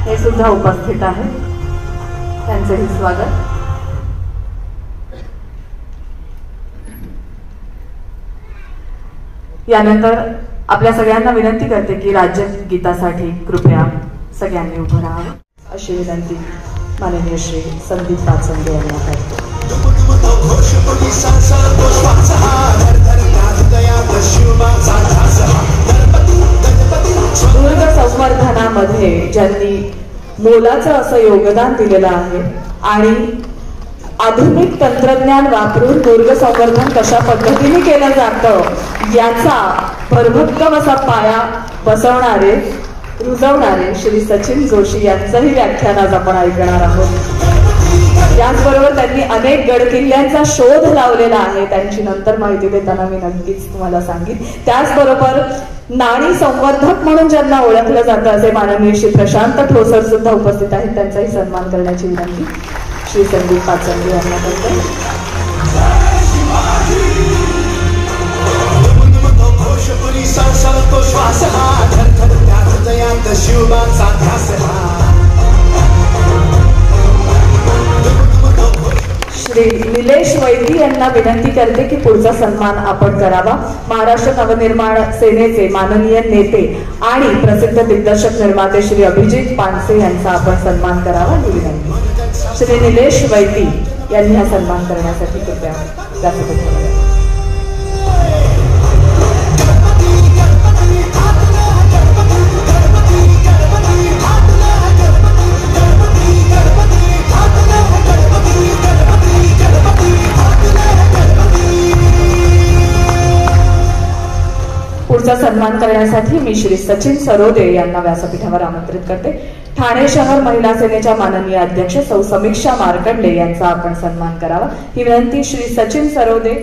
हे सुद्धा उपस्थित आहेत, त्यांचेही स्वागत. यानंतर आपल्या सगळ्यांना विनंती करते की राज्यगीतासाठी कृपया सगळ्यांनी उभं राहावं अशी विनंती माननीय श्री संदीप पाचंगे यांना करते. दुर्ग संवर्धनामध्ये ज्यांनी मोलाचं असं योगदान दिलेलं आहे आणि आधुनिक तंत्रज्ञान वापरून दुर्ग संवर्धन कशा पद्धतीने केलं जातं याचा भरभक्कम असा पाया बसवणारे रुजवणारे श्री सचिन जोशी यांचंही व्याख्यान आज आपण ऐकणार आहोत. याचबरोबर त्यांनी अनेक गडकिल्ल्यांचा शोध लावलेला आहे, त्यांची नंतर माहिती देताना मी नक्कीच तुम्हाला सांगेन. त्याचबरोबर नाणी संवर्धक म्हणून ज्यांना ओळखलं जातं असे माननीय श्री प्रशांत ठोसर सुद्धा उपस्थित आहेत, त्यांचाही सन्मान करण्याची विनंती श्री संदीप पाचंगे यांना करते. श्री निलेश वैदी यांना विनंती करते की पुढचा सन्मान आपण करावा. महाराष्ट्र नवनिर्माण सेनेचे माननीय नेते आणि प्रसिद्ध दिग्दर्शक निर्माते श्री अभिजित पानसे यांचा आपण सन्मान करावा ही विनंती. श्री निलेश वैदी यांनी हा सन्मान करण्यासाठी कृपया व्यासपीठावर. पुढचा सन्मान करण्यासाठी मी श्री सचिन सरोदे यांना व्यासपीठावर आमंत्रित करते. ठाणे शहर महिला सेनेच्या माननीय अध्यक्ष सौ समीक्षा मार्कंडे यांचा आपण सन्मान करावा ही विनंती श्री सचिन सरोदे.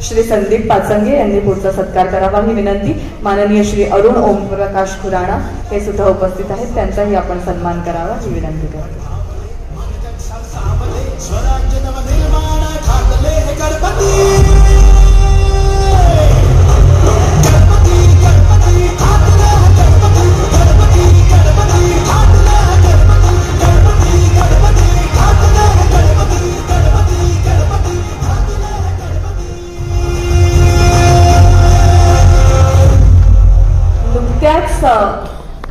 श्री संदीप पाचंगे यांनी पुढचा सत्कार करावा ही विनंती माननीय श्री अरुण ओमप्रकाश खुराणा हे सुद्धा उपस्थित आहेत, त्यांचाही आपण सन्मान करावा ही विनंती करतो.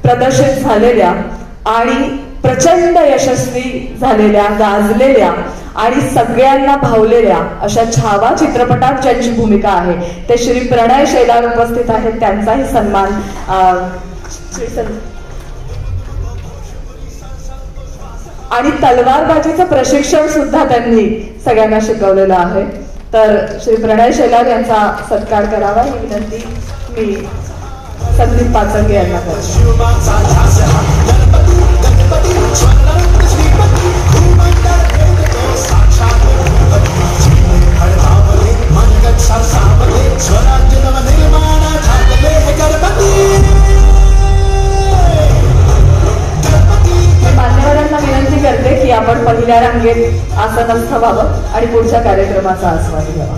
प्रदर्शित झालेल्या आणि प्रचंड यशस्वी झालेल्या गाजलेल्या आणि सगळ्यांना भावलेल्या अशा छावा चित्रपटात ज्यांची भूमिका आहे ते श्री प्रणय शेलार उपस्थित आहेत, त्यांचाही सन्मान. आणि तलवारबाजीचं प्रशिक्षण सुद्धा त्यांनी सगळ्यांना शिकवलेलं आहे, तर श्री प्रणय शेलार यांचा सत्कार करावा ही विनंती मी संदीप पाचंगे यांना करते. मान्यवरांना विनंती करते की आपण पहिल्या रांगेत आसनस्थ व्हावं आणि पुढच्या कार्यक्रमाचा आस्वाद घ्यावा.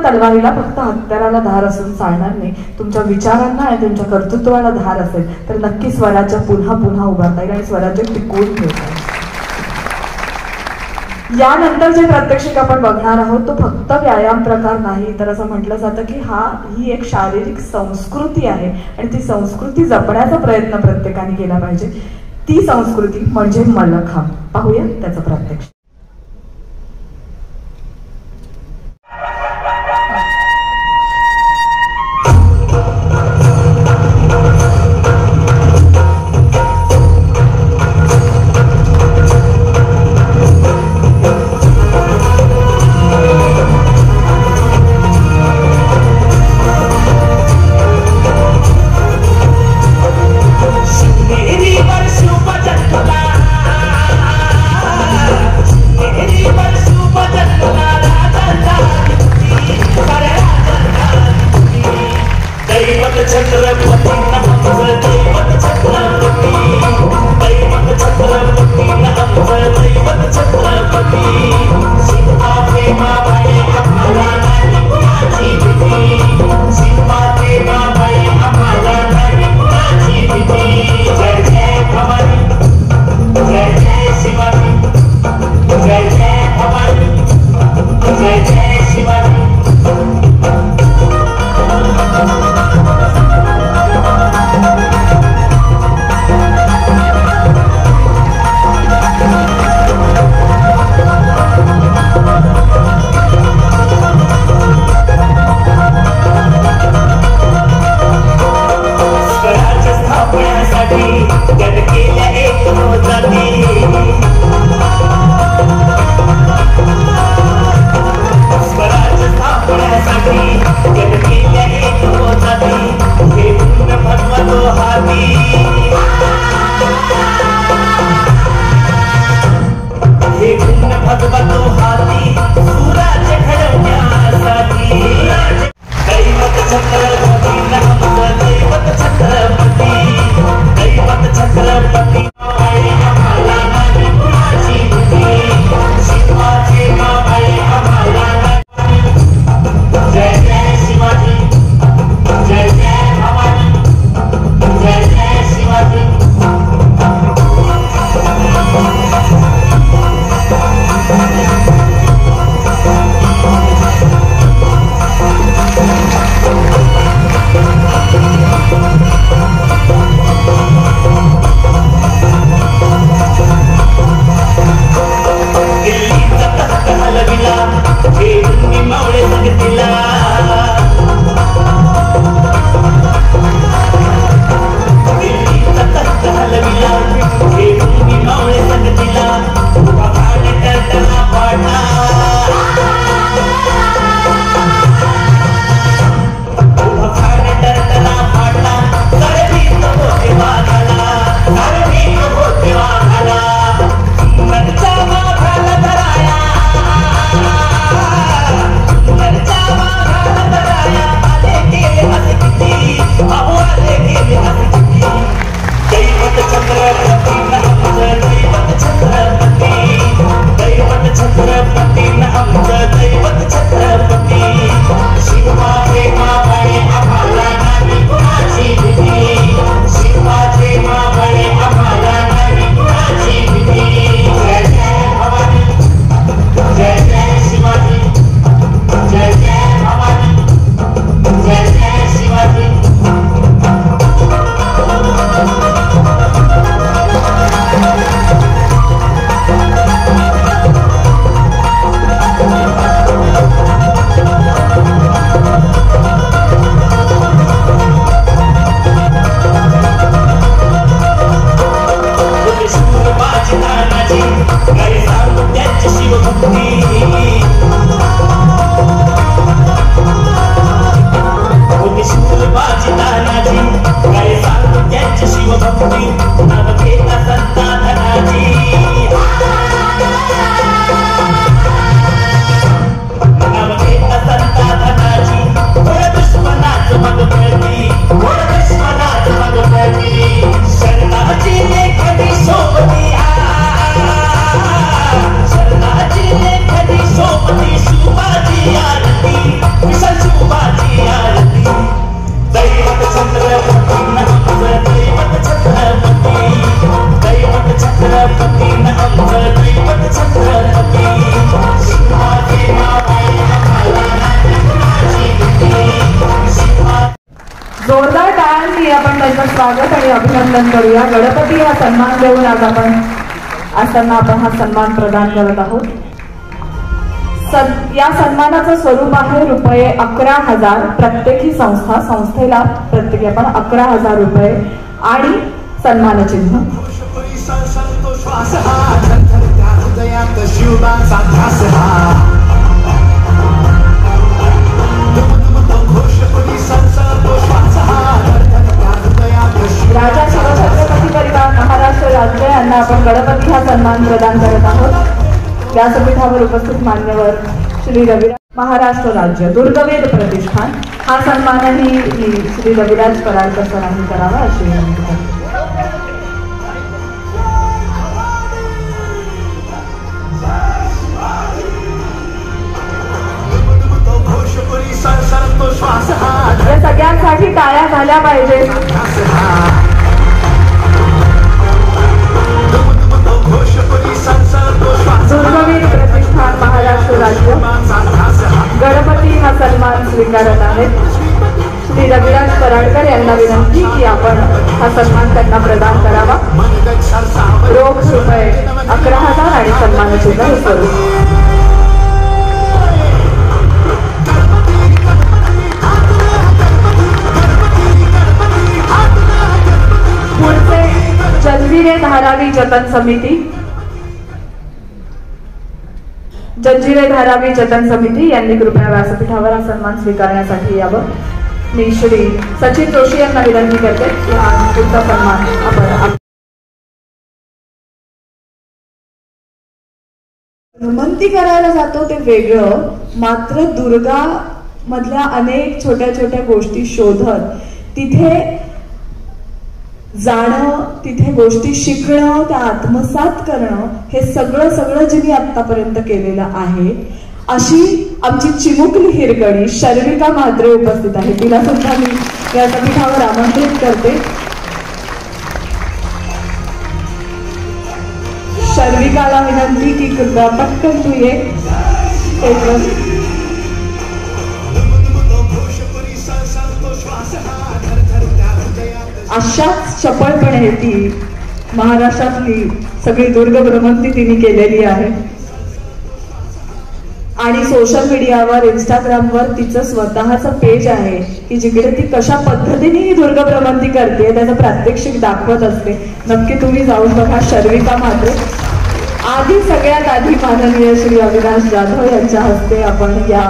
तलवारीला फक्त हत्याराला धार असून चालणार नाही. तुमच्या विचारांना आणि तुमच्या कर्तृत्वाला धार असेल तर नक्की स्वराज्य पुन्हा पुन्हा उभारता येईल आणि स्वराज्य टिकवून ठेवता येईल. यानंतर जे प्रात्यक्षिक आपण बघणार आहोत तो फक्त व्यायाम प्रकार नाही, तर असं म्हटलं जातं की ही एक शारीरिक संस्कृती आहे आणि ती संस्कृती जपण्याचा प्रयत्न प्रत्येकाने केला पाहिजे. ती संस्कृती म्हणजे मल्लखांब. पाहूया त्याचं प्रात्यक्षिक. आपण त्यांचं स्वागत आणि अभिनंदन करूया. गणपती हा सन्मान देऊन आज त्यांना आपण हा सन्मान प्रदान करत आहोत. या सन्मानाचं स्वरूप आहे रुपये 11,000 प्रत्येकी संस्थेला प्रत्येकी आपण 11,000 रुपये आणि सन्मानचिन्ह. राजा शिवछत्रपती परिवार महाराष्ट्र राज्य यांना आपण गणपती हा सन्मान प्रदान करत आहोत. व्यासपीठावर उपस्थित मान्यवर श्री रविराज महाराष्ट्र राज्य दुर्गवेद प्रतिष्ठान हा सन्मानही श्री रविराज पराडकर सरांनी करावा अशी विनंती करते. या सगळ्यांसाठी टाळ्या झाल्या पाहिजे. दुर्गवीर प्रतिष्ठान महाराष्ट्र राज्य गणपती हा सन्मान स्वीकारत आहेत. श्री रविराज पराडकर यांना विनंती की आपण हा सन्मान त्यांना प्रदान करावा. रोख रुपये 11,000 आणि सन्मानचिन्ह हे स्वरूप. पुढचे जंजिरे धारावी जतन समिती यांनी कृपया व्यासपीठावर हा सन्मान स्वीकारण्यासाठी यावं. मी श्री सचिन जोशी यांना विनंती करते की हा पुढचा सन्मान आपण विनंती करायला जातो ते वेगळं. मात्र दुर्गा मधल्या अनेक छोट्या छोट्या गोष्टी शोधत तिथे जाणं, तिथे गोष्टी शिकणं, त्या आत्मसात करणं हे सगळं जे मी आतापर्यंत केलेलं आहे. अशी आमची चिमुकली हिरकणी शर्विका म्हात्रे उपस्थित आहे. तिला सुद्धा मी या व्यासपीठावर आमंत्रित करते. शर्विकाला विनंती की कृपया पटकन तू ये. अशाच चपळपणे ती महाराष्ट्रातली सगळी दुर्ग भ्रमंती तिने केलेली आहे आणि सोशल मीडियावर इंस्टाग्रामवर तिचं स्वतःचं पेज आहे की जिकडे ती कशा पद्धतीने ही दुर्ग भ्रमंती करते त्याचं प्रात्यक्षिक दाखवत असते. नक्की तुम्ही जाऊन बघा. शर्विका म्हात्रे. सगळ्यात आधी माननीय श्री अविनाश जाधव यांच्या हस्ते आपण या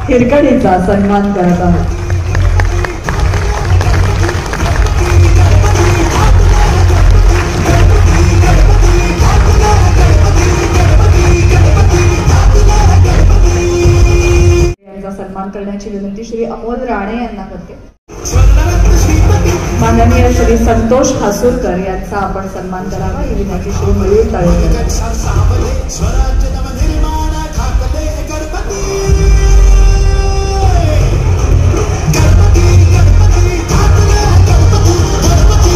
हिरकणीचा सन्मान करत आहोत. सन्मान करण्याची विनंती श्री अमोल राणे यांना करते. माननीय श्री संतोष हासूरकर यांचा आपण सन्मान करावा ही विनंती श्री मयूर तळेकर.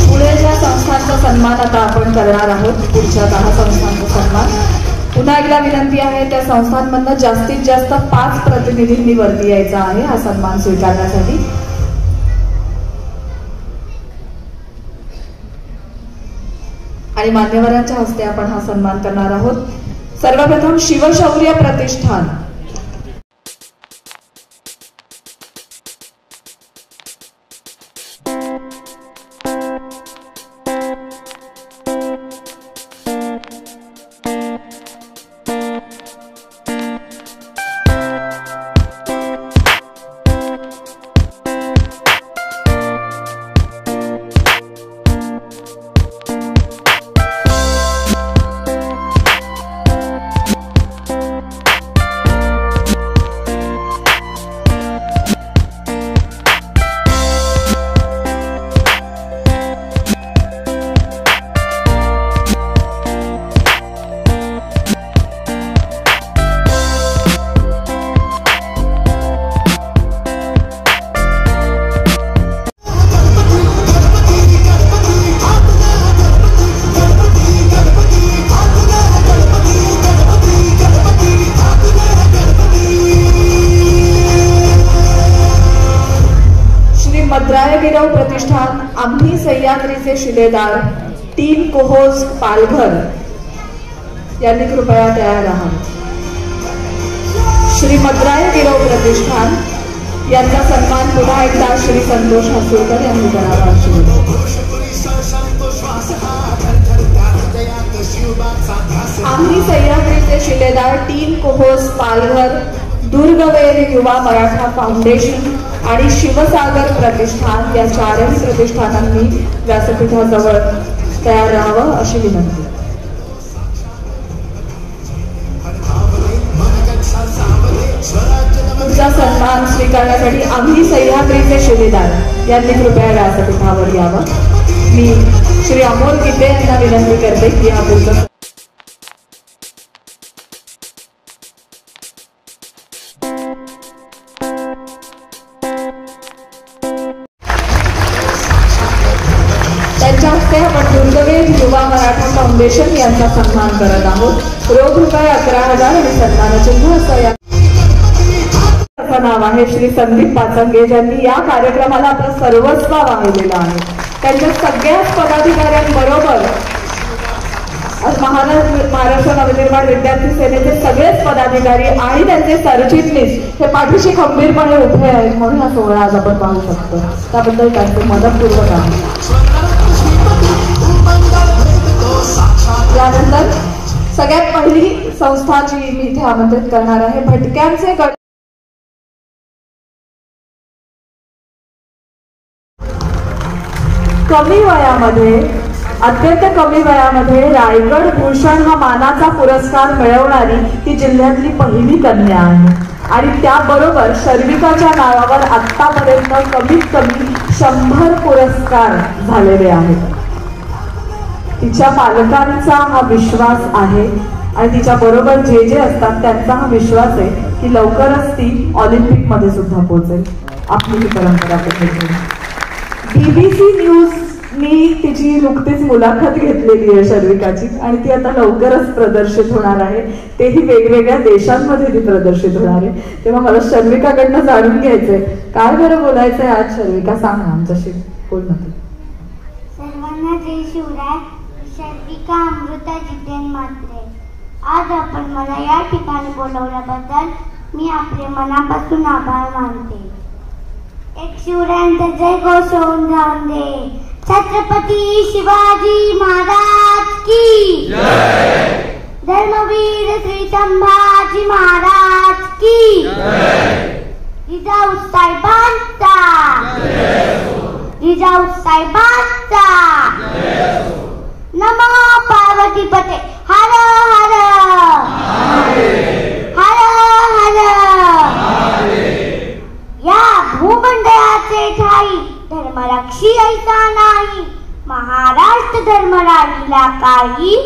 पुढे ज्या संस्थांचा सन्मान आता आपण करणार आहोत पुढच्या 10 संस्थांचा सन्मान. पुन्हा एकदा विनंती आहे त्या संस्थांमधनं जास्तीत जास्त 5 प्रतिनिधींनी वरती यायचा आहे हा सन्मान स्वीकारण्यासाठी. आणि मान्यवरांच्या हस्ते आपण हा सन्मान करणार आहोत. सर्वप्रथम शिवशौर्य प्रतिष्ठान सह्याद्रीचे शिलेदार 3 कोहोज पालघर यांनी कृपया तयार राहावे. श्री मद्राय गिरव प्रतिष्ठान यांचा सन्मान पुन्हा एकदा श्री संतोष हसूरकर यांनी करावा अशी विनंती. आम्ही सह्याद्रीचे शिलेदार 3 कोहोज पालघर, दुर्गवेद युवा मराठा फाउंडेशन आणि शिवसागर प्रतिष्ठान या 4ही प्रतिष्ठानांनी व्यासपीठाजवळ तयार राहावं अशी विनंती. तुमचा सन्मान स्वीकारण्यासाठी आम्ही सह्याद्रीचे शिलेदार यांनी कृपया व्यासपीठावर यावं. मी श्री अमोल गीते यांना विनंती करते की हा पुस्तक त्यांच्या हस्ते आपण दुर्गवेद युवा मराठा फाउंडेशन यांचा सन्मान करत आहोत. रोख रुपये 11,000 आणि सन्मानचिन्ह असं या नाव आहे. श्री संदीप पाचंगे ज्यांनी या कार्यक्रमाला आपलं सर्वस्व वाहिलेलं आहे. त्यांच्या सगळ्याच पदाधिकाऱ्यांबरोबर महाराष्ट्र नवनिर्माण विद्यार्थी सेनेचे सगळेच पदाधिकारी आणि त्यांचे सरचिटणीस हे पाठीशी खंबीरपणे उभे आहेत म्हणून हा सोहळा आज आपण पाहू शकतो. त्याबद्दल त्यांचे मनपूर्वक आहे. यानंतर सगळ्यात पहिली संस्था जी मी इथे आमंत्रित करणार आहे भटक्यांचे अत्यंत कमी वयामध्ये रायगड भूषण हा मानाचा पुरस्कार मिळवणारी ही जिल्ह्यातली पहिली कन्या आहे. आणि त्याबरोबर शर्विकाच्या नावावर आतापर्यंत कमीत कमी 100 पुरस्कार झालेले आहेत. तिच्या पालकांचा हा विश्वास आहे आणि तिच्या बरोबर जे असतात त्यांचा हा विश्वास आहे की लवकरच ती ऑलिम्पिक मध्ये सुद्धा पोहोचेल. आपली ही परंपरा पुढे. BBC न्यूज मी तिची नुकतीच मुलाखत घेतलेली आहे शर्विकाची आणि ती आता लवकरच प्रदर्शित होणार आहे. तेही वेगवेगळ्या देशांमध्ये ती प्रदर्शित होणार आहे. तेव्हा मला शर्विकाकडनं जाणून घ्यायचंय काय बरं बोलायचंय आज. शर्विका सांग ना आमच्याशी बोल ना. सर्वांना जय शिवराय. शर्विका अमृता जितेन म्हात्रे. आज आपण मला या ठिकाणी बोलवल्याबद्दल मी आपले मनापासून आभार मानते. एक शिवरायांचा जय घोष होऊन जाऊन दे. छत्रपती शिवाजी महाराज की जय. धर्मवीर श्री संभाजी महाराज की जय. जिजाऊ साहेबांचा जिजाऊ साहेबांचा नमो पार्वती पते. हर हर हर हर. या भूमंडळाचे ठाई धर्मरक्षी ऐसा नाही. महाराष्ट्र धर्म राहिला काही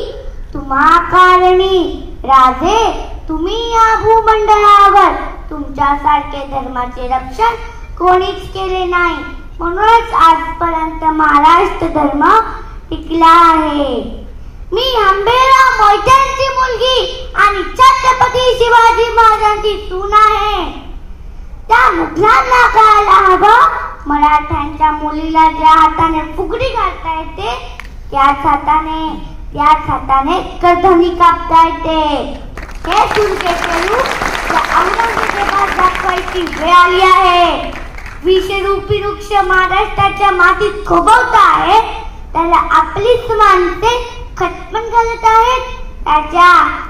तुम्हा कारणी. राजे तुम्ही या भूमंडळावर तुमच्यासारखे धर्माचे रक्षण कोणीच केले नाही. म्हणूनच आजपर्यंत महाराष्ट्र धर्म टिकला आहे. मी अंबेराव मोहित्यांची मुलगी आणि छत्रपती शिवाजी महाराजांची सून आहे. त्या मुघलांना कळायला हवं मराठ्यांच्या मुलीला ज्या हाताने फुगडी घालता येते त्याच हाताने कर्दनी कापता येते. हे सुरके करू औरंगजेबात दाखवायची वेळ आली आहे. विषरूपी वृक्ष महाराष्ट्राच्या मातीत खोबवता आहे त्याला आपलीच माणसे खतपण घालत आहेत.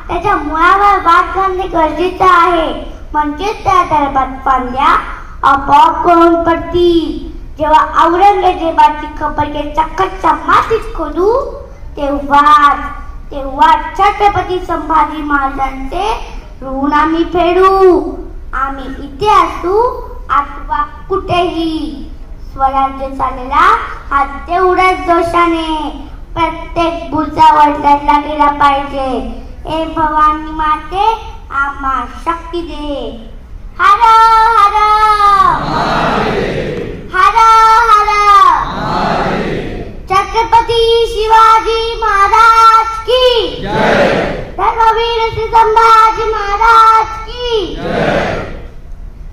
त्याच्या मुळावर वाद घालणे गरजेचं आहे. म्हणजे त्या दरबार फांद्या आपोआप करून पडतील. जेव्हा औरंगजेबाची खबरके चक्कच्या मातीत खोदू तेव्हा छत्रपती संभाजी महाराजांचे ऋण आम्ही फेडू. आम्ही इथे असू अथवा कुठेही. स्वराज्य चाललेला हा तेवढ्याच जोशाने प्रत्येक बुरजावर लढला गेला पाहिजे. हे भवानी माते आम्हा शक्ती दे. हर हर हर हर. छत्रपती शिवाजी महाराज की जय. धर्मवीर श्री संभाजी महाराज की जय.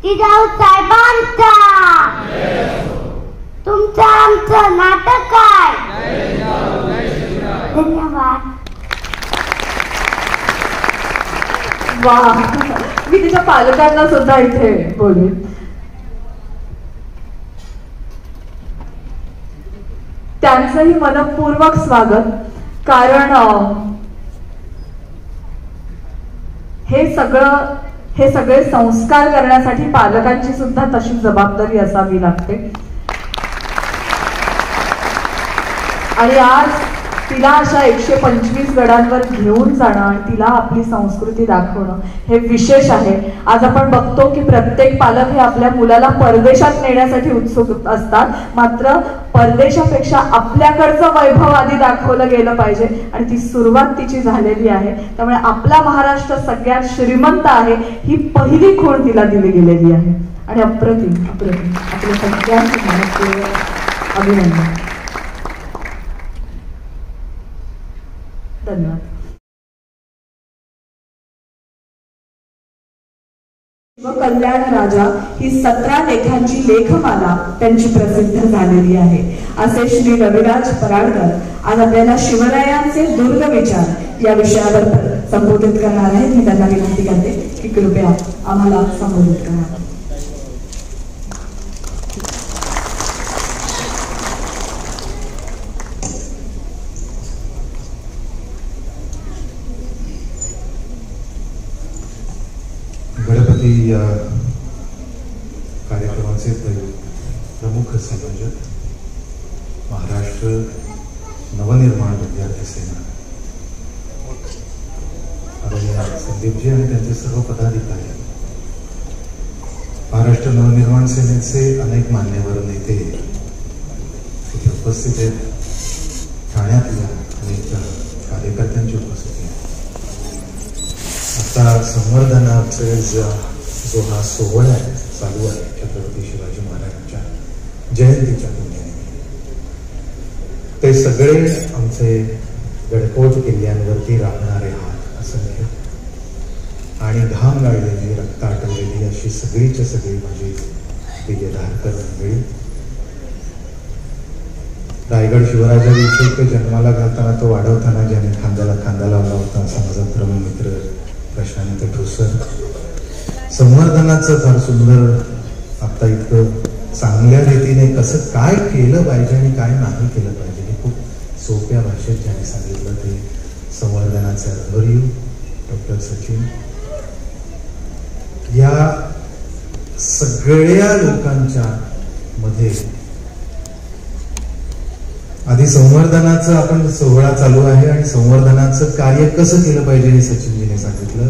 जिजाऊ साहेबांचा तुमचं आमचं नाटक काय. धन्यवाद. वा, मी तिच्या पालकांना सुद्धा इथे बोलू. त्यांचंही मनपूर्वक स्वागत. कारण हे सगळे संस्कार करण्यासाठी पालकांची सुद्धा तशी जबाबदारी असावी लागते. आणि आज तिला अशा 125 गडांवर घेऊन जाणं आणि तिला आपली संस्कृती दाखवणं हे विशेष आहे. आज आपण बघतो की प्रत्येक पालक हे आपल्या मुलाला परदेशात नेण्यासाठी उत्सुक असतात, मात्र परदेशापेक्षा आपल्याकडचं वैभव आधी दाखवलं गेलं पाहिजे आणि ती सुरुवात तिची झालेली आहे. त्यामुळे आपला महाराष्ट्र सगळ्यात श्रीमंत आहे ही पहिली खूण तिला दिली गेलेली आहे. आणि अप्रतिम अप्रतिम आपल्या सगळ्यांचे अभिनंदन. धन्यवाद. कल्याण राजा ही 17 लेखांची लेखमाला त्यांची प्रसिद्ध झालेली आहे. असे श्री रविराज पराडकर आज आपल्याला शिवरायांचे दुर्ग विचार या विषयावर संबोधित करणार आहेत. मी त्यांना विनंती करते की कृपया आम्हाला संबोधित करा. गणपती या कार्यक्रमाचे प्रमुख संयोजक महाराष्ट्र नवनिर्माण विद्यार्थी सेना आदरणीय संदीपजी आणि त्यांचे सर्व पदाधिकारी, महाराष्ट्र नवनिर्माण सेनेचे अनेक मान्यवर नेते इथे उपस्थित आहेत. ठाण्यातल्या अनेक कार्यकर्त्यांची उपस्थिती आहे. आता संवर्धनाचे जो हा सोहळा आहे चालू आहे छत्रपती शिवाजी महाराजांच्या जयंतीच्या पुण्याने, ते सगळे आमचे गडकोट किल्ल्यांवरती राहणारे हात असंख्य आणि घाम गाळलेली रक्त आटवलेली अशी सगळीच्या सगळी माझी विजयधारकर मंडळी. रायगड शिवराजाविषयी जन्माला घालताना तो वाढवताना ज्याने खांद्याला खांदा लावला होता असा माझा मित्र प्रशांत ठोसर. संवर्धनाचं फार सुंदर आता इतकं चांगल्या रीतीने कसं काय केलं पाहिजे आणि काय नाही केलं पाहिजे हे खूप सोप्या भाषेत ज्यांनी सांगितलं ते संवर्धनाचे अध्वर्यू डॉक्टर सचिन. या सगळ्या लोकांच्या मध्ये आधी संवर्धनाचं आपण सोहळा चालू आहे आणि संवर्धनाचं कार्य कसं केलं पाहिजे हे सचिनजीने सांगितलं.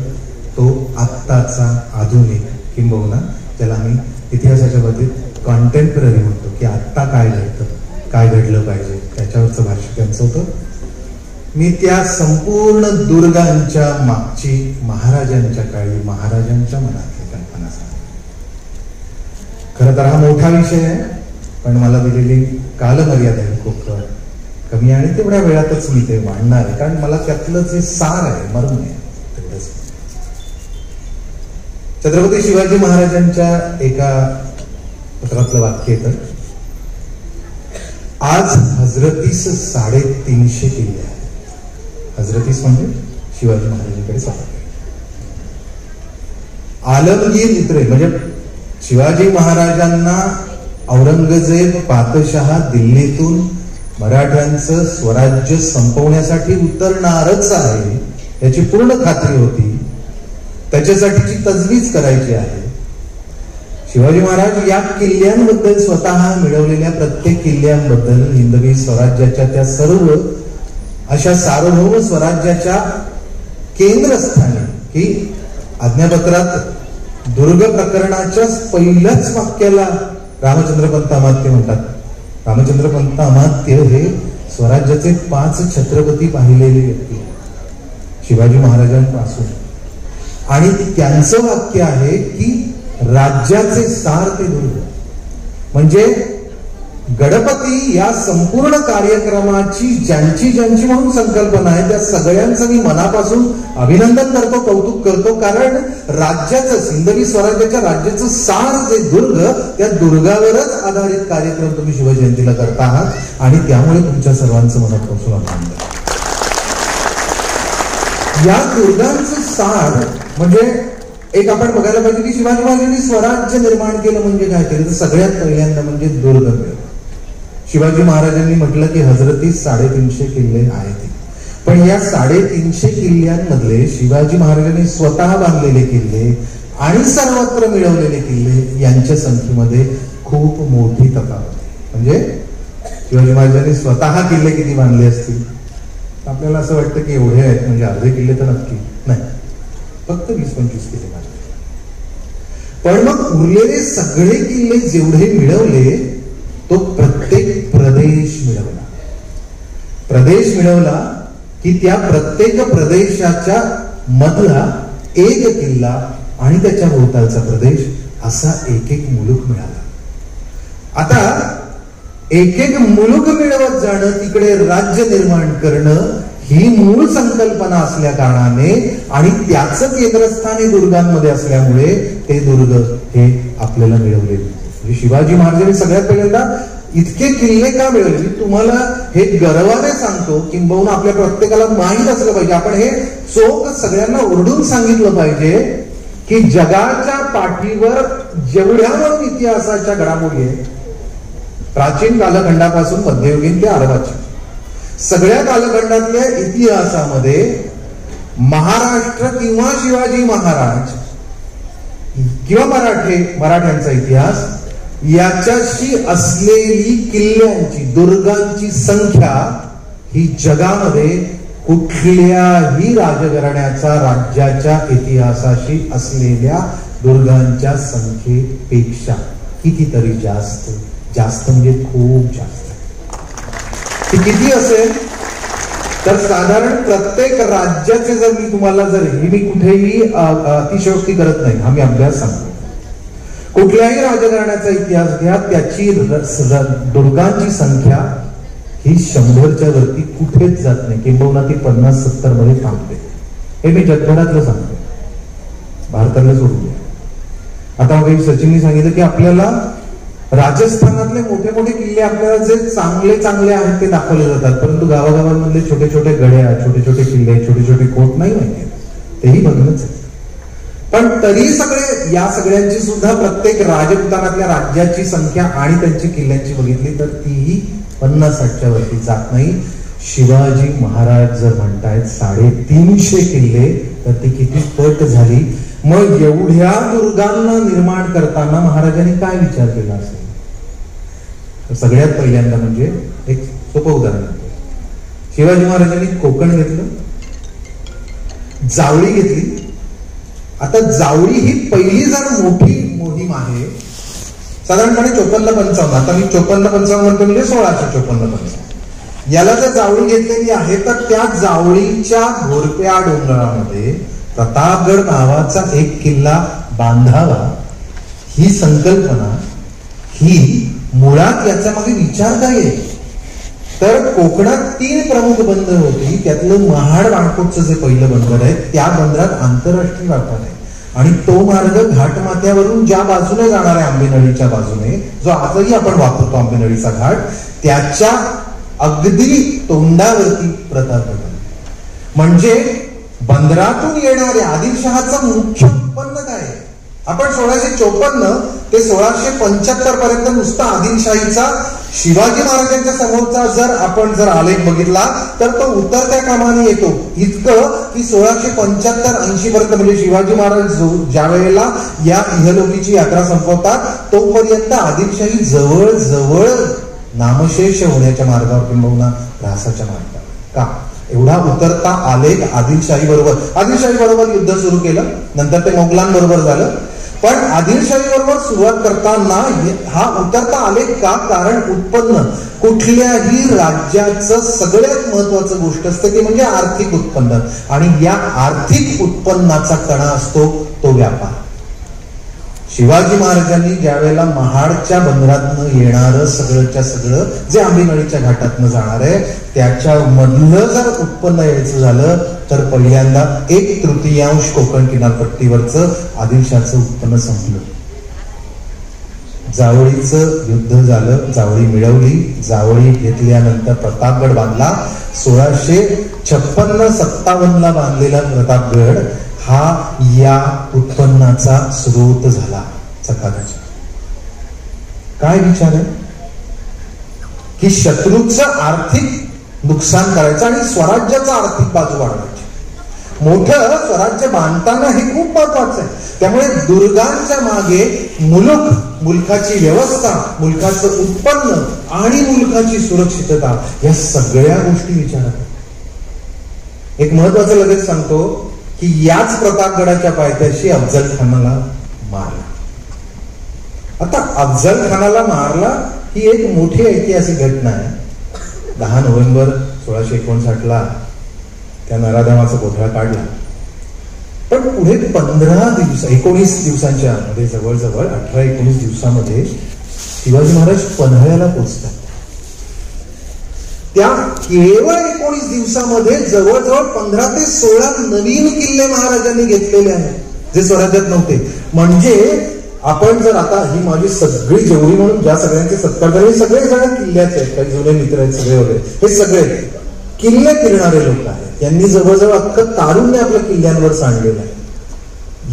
तो आत्ताचा आधुनिक किंबहुना त्याला आम्ही इतिहासाच्या बाबतीत कॉन्टेम्पररी म्हणतो की आत्ता काय घडतं, काय घडलं पाहिजे त्याच्यावरचं भाष्य त्यांचं होतं. मी त्या संपूर्ण दुर्गांच्या मागची महाराजांच्या काळी महाराजांच्या मनातली कल्पना सांगतो. खरं तर हा मोठा विषय आहे, पण मला दिलेली कालमर्यादा ही खूप कमी आणि तेवढ्या वेळातच मी ते मांडणार आहे, कारण मला त्यातलं जे सार आहे मर्म आहे तेवढंच. छत्रपती शिवाजी महाराजांच्या एका पत्रातलं वाक्य येतं, आज हजरतीस 350 किल्ले आहेत. हजरतीस म्हणजे शिवाजी महाराजांकडे सगळे. आलमगीर इतरे म्हणजे शिवाजी महाराजांना औरंगजेब पातशाह दिल्लीतून मराठ्यांचं स्वराज्य संपवण्यासाठी उतरणारच आहे याची पूर्ण खात्री होती. त्याच्यासाठीची तजवीज करायची आहे. शिवाजी महाराज या किल्ल्यांबद्दल स्वतः मिळवलेल्या प्रत्येक किल्ल्यांबद्दल हिंदवी स्वराज्याच्या त्या सर्व अशा सार्वभौम स्वराज्याच्या केंद्रस्थानी की आज्ञापत्रात दुर्ग प्रकरणाच्या पहिल्याच वाक्याला रामचंद्रपंत अमात्य म्हणतात. रामचंद्रपंत अमात्य हे स्वराज्याचे 5 छत्रपती पाहिलेले व्यक्ती शिवाजी महाराजांपासून, आणि त्यांचं वाक्य आहे की राज्याचे सार ते दुर्ग. म्हणजे गणपती या संपूर्ण कार्यक्रमाची ज्यांची ज्यांची म्हणून संकल्पना आहे त्या सगळ्यांचं मी मनापासून अभिनंदन करतो, कौतुक करतो. कारण राज्याचं, सिंधवी स्वराज्याच्या राज्याचं सार जे दुर्ग, त्या दुर्गावरच आधारित कार्यक्रम तुम्ही शिवजयंतीला करता आहात आणि त्यामुळे तुमच्या सर्वांचं मनापासून अभिनंदन. या दुर्गांचं सार म्हणजे एक आपण बघायला पाहिजे की शिवाजी महाराजांनी स्वराज्य निर्माण केलं म्हणजे काय केलं, तर सगळ्यात पहिल्यांदा म्हणजे दुर्ग मिळवलं. शिवाजी महाराजांनी म्हटलं की हजरती 350 किल्ले आहेत, पण या 350 किल्ल्यांमधले शिवाजी महाराजांनी स्वतः बांधलेले किल्ले आणि सर्वत्र मिळवलेले किल्ले यांच्या संख्येमध्ये खूप मोठी तफावत आहे. म्हणजे शिवाजी महाराजांनी स्वतः किल्ले किती बांधले असतील, आपल्याला असं वाटतं की एवढे आहेत म्हणजे अर्धे किल्ले तर नक्की नाही, फक्त 20-25 किल्ले बांधले. पण मग उरलेले सगळे किल्ले जेवढे मिळवले तो प्रत्येक प्रदेश मिळवला. प्रदेश मिळवला की त्या प्रत्येक प्रदेशाच्या मधला एक किल्ला आणि त्याच्या भोवतालचा प्रदेश असा एक एक मुलूक मिळाला. आता एक एक मुलूक मिळवत जाणं, तिकडे राज्य निर्माण करणं ही मूळ संकल्पना असल्या कारणाने आणि त्याचं केंद्रस्थान हे दुर्गांमध्ये असल्यामुळे ते दुर्ग हे आपल्याला मिळवले. म्हणजे शिवाजी महाराजांनी सगळ्यात पहिल्यांदा इतके किल्ले का मिळवले, मी तुम्हाला हे गर्वाने सांगतो, किंबहुना आपल्या प्रत्येकाला माहीत असलं पाहिजे. आपण हे चोख सगळ्यांना ओरडून सांगितलं पाहिजे की जगाच्या पाठीवर जेवढ्या म्हणून इतिहासाच्या घडामोडी आहेत, प्राचीन कालखंडापासून मध्ययुगीन ते अरबाच्या सगळ्या कालखंडातल्या इतिहासामध्ये महाराष्ट्र किंवा शिवाजी महाराज किंवा मराठ्यांचा इतिहास याच्याशी असलेली किल्ल्यांची, दुर्गांची संख्या ही जगामध्ये कुठल्याही राजघराण्याचा राज्याच्या इतिहासाशी असलेल्या दुर्गांच्या संख्येपेक्षा कितीतरी जास्त. जास्त म्हणजे खूप जास्त. ती किती असेल तर साधारण प्रत्येक राज्याचे, जर मी तुम्हाला मी कुठेही अतिशयोक्ती करत नाही, आम्ही अभ्यास सांगतो, कुठल्याही राजघराण्याचा इतिहास घ्या, त्याची दुर्गांची संख्या ही 100च्या वरती कुठेच जात नाही, किंबहुना ती 50-70 मध्ये थांबते. हे मी जगभरातलं सांगतो, भारतातलं सोडून द्या. आता सचिननी सांगितलं की आपल्याला राजस्थानातले मोठे मोठे किल्ले आपल्याला जे चांगले चांगले आहेत ते दाखवले जातात, परंतु गावागावांमधले छोटे छोटे गड्या, छोटे छोटे किल्ले, छोटे छोटे कोट नाही माहिती, तेही बघणंच आहे. पण तरी सगळे या सगळ्यांची सुद्धा प्रत्येक राजपुतानातल्या राज्याची संख्या आणि त्यांची किल्ल्यांची बघितली तर तीही 50-60च्या वरती जात नाही. शिवाजी महाराज जर म्हणतायत 350 किल्ले, तर ती किती पट झाली. मग एवढ्या दुर्गांना निर्माण करताना महाराजांनी काय विचार केला असेल, तर सगळ्यात पहिल्यांदा म्हणजे एक सोपं उदाहरण, शिवाजी महाराजांनी कोकण घेतलं, जावळी घेतली. आता जावळी ही पहिली जर मोठी मोहीम आहे साधारणपणे 54-55, आता मी 54-55 म्हणतो म्हणजे 1654-55, याला जर जावळी घेतलेली आहे तर त्या जावळीच्या घोरप्या डोंगरामध्ये प्रतापगड नावाचा एक किल्ला बांधावा ही संकल्पना, ही मुळात याच्या मागे विचार काय आहे, तर कोकणात 3 प्रमुख बंदर होती. त्यातलं महाड वाळकोटचं जे पहिलं बंदर आहे त्या बंदरात आंतरराष्ट्रीय व्यापार आहे आणि तो मार्ग घाटमाथ्यावरून ज्या बाजूने जाणार आहे, आंबेनळीच्या बाजूने, जो आजही आपण वापरतो आंबेनळीचा घाट, त्याच्या अगदी तोंडावरती प्रतापगड. म्हणजे बंदरातून येणारे आदिलशहाचं मुख्य उत्पन्न काय आहे. आपण 1654 ते 1675 पर्यंत नुसता आदिलशाहीचा शिवाजी महाराजांच्या समोरचा जर आलेख बघितला तर तो उतरत्या क्रमाने येतो, इतकं की 1675-80 पर्यंत, म्हणजे शिवाजी महाराज ज्या वेळेला या इहलोकीची यात्रा संपवतात तोपर्यंत आदिलशाही जवळ जवळ नामशेष होण्याच्या मार्गावर, किंबहुना ऱ्हासाच्या मार्गावर. का एवढा उतरता आलेख आदिलशाही बरोबर युद्ध सुरू केलं, नंतर ते मोगलांबरोबर झालं, पण आदिलशाही बरोबर सुरुवात करताना हा उतरता आलेख का, कारण उत्पन्न कुठल्याही राज्याचं सगळ्यात महत्वाचं गोष्ट असते ते म्हणजे आर्थिक उत्पन्न, आणि या आर्थिक उत्पन्नाचा कणा असतो तो व्यापार. शिवाजी महाराजांनी ज्यावेळेला महाडच्या बंदरातनं येणारं सगळंच्या सगळं जे आंबेनळीच्या घाटातनं जाणार आहे त्याच्या मधलं जर उत्पन्न यायचं झालं तर पहिल्यांदा 1/3 कोकण किनारपट्टीवरचं आदिलशहाचं उत्पन्न संपलं. जावळीचं युद्ध झालं, जावळी मिळवली, जावळी घेतल्यानंतर प्रतापगड बांधला. 1656-57 बांधलेला प्रतापगड हा या उत्पन्नाचा स्रोत झाला. चकाकाच्या काय विचार आहे की शत्रूचं आर्थिक नुकसान करायचं आणि स्वराज्याचा आर्थिक बाजू वाढवायची. मोठं स्वराज्य बांधताना हे खूप महत्वाचं आहे. त्यामुळे दुर्गांच्या मागे मुलकाची व्यवस्था, मुलकाचं उत्पन्न आणि मुलकाची सुरक्षितता या सगळ्या गोष्टी विचारात. एक महत्वाचं लगेच सांगतो की याच प्रतापगडाच्या पायथ्याशी अफजल खानाला मारला. आता अफजल खानाला मारला ही एक मोठी ऐतिहासिक घटना आहे. 10 नोव्हेंबर 1659 त्या नराधमाचा कोठडा काढला. पण पुढे 19 दिवसांच्या मध्ये जवळजवळ 18-19 दिवसामध्ये शिवाजी महाराज पन्हाळ्याला पोहोचतात. त्या केवळ 19 दिवसामध्ये जवळजवळ 15 ते 16 नवीन किल्ले महाराजांनी घेतलेले आहेत जे स्वराज्यात नव्हते. म्हणजे आपण जर आता ही माझी सगळी जेवढी म्हणून ज्या सगळ्यांचे सत्कार झाले सगळे जण किल्ल्याचे आहेत, काही जुने मित्र आहेत सगळे वगैरे, हे सगळे किल्ले फिरणारे लोक आहेत. यांनी जवळजवळ अख्खं तारुण्य आपल्या किल्ल्यांवर सांडलेलं आहे.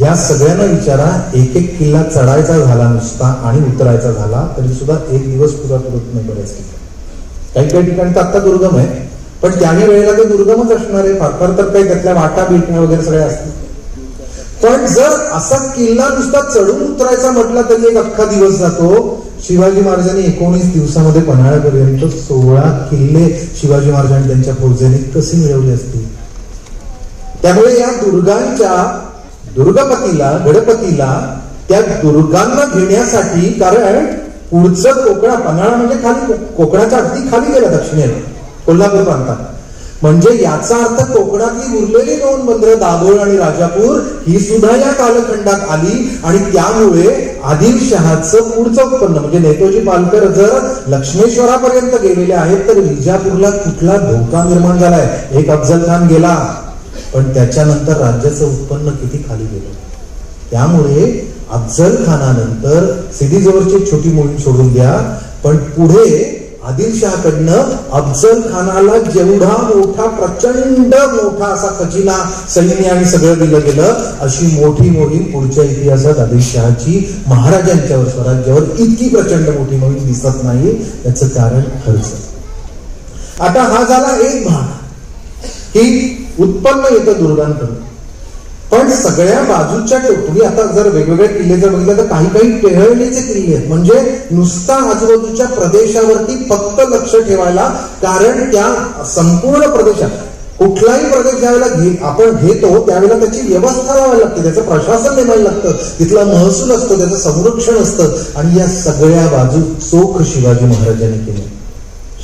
या सगळ्यांना विचारा, एक एक किल्ला चढायचा झाला नुसता आणि उतरायचा झाला तरी सुद्धा एक दिवस पुरा करत नाही. बऱ्याच काही काही ठिकाणी तर आता दुर्गम आहे, पण त्याही वेळेला ते दुर्गमच असणार आहे. फार तर काही त्यातल्या वाटा बिटण्या वगैरे सगळ्या असतील. पण जर असा किल्ला नुसता चढून उतरायचा म्हटला तरी एक अख्खा दिवस जातो. शिवाजी महाराजांनी 19 दिवसामध्ये पन्हाळ्यापर्यंत 16 किल्ले शिवाजी महाराजांनी त्यांच्या फौजेने कसे मिळवले असतील. त्यामुळे या गडपतीला त्या दुर्गांना घेण्यासाठी, कारण पुढचं पन्हाळा म्हणजे खाली कोकणाच्या अगदी खाली गेला दक्षिणेला कोल्हापूर प्रांतात. म्हणजे याचा अर्थ कोकणातली उरलेली 2 बंदरं दाभोळ आणि राजापूर ही सुद्धा या कालखंडात आली. आणि त्यामुळे आदिलशहाचं पुढचं उत्पन्न म्हणजे नेतोजी पालकर जर लक्ष्मेश्वरापर्यंत गेलेले आहेत तर विजापूरला कुठला धोका निर्माण झालाय. एक अफजल खान गेला पण त्याच्यानंतर राज्याचं उत्पन्न किती खाली गेलं. त्यामुळे अफजल खानानंतर सिद्धीजवळची छोटी मोहीम सोडून द्या, पण पुढे आदिलशहाकडनं अफजल खानाला जेवढा मोठा प्रचंड मोठा असा खजिना सैन्य आणि सगळं दिलं गेलं, अशी मोठी मोहीम पुढच्या इतिहासात आदिलशहाची महाराजांच्यावर स्वराज्यावर इतकी प्रचंड मोठी मोहीम दिसत नाही. त्याचं कारण खर्च. आता हा झाला एक भाग की उत्पन्न येतं दुर्गांकडून. पण सगळ्या बाजूच्या तुम्ही आता जर वेगवेगळे किल्ले जर बघितले तर काही काही टेहळणीचे किल्ले आहेत. म्हणजे नुसता आजूबाजूच्या प्रदेशावरती फक्त लक्ष ठेवायला, कारण त्या संपूर्ण प्रदेशात कुठलाही प्रदेश ज्यावेळेला आपण घेतो त्यावेळेला त्याची व्यवस्था लावायला लागते, त्याचं प्रशासन नेमायला लागतं, तिथला महसूल असतो, त्याचं संरक्षण असतं. आणि या सगळ्या बाजू चोख शिवाजी महाराजांनी केल्या.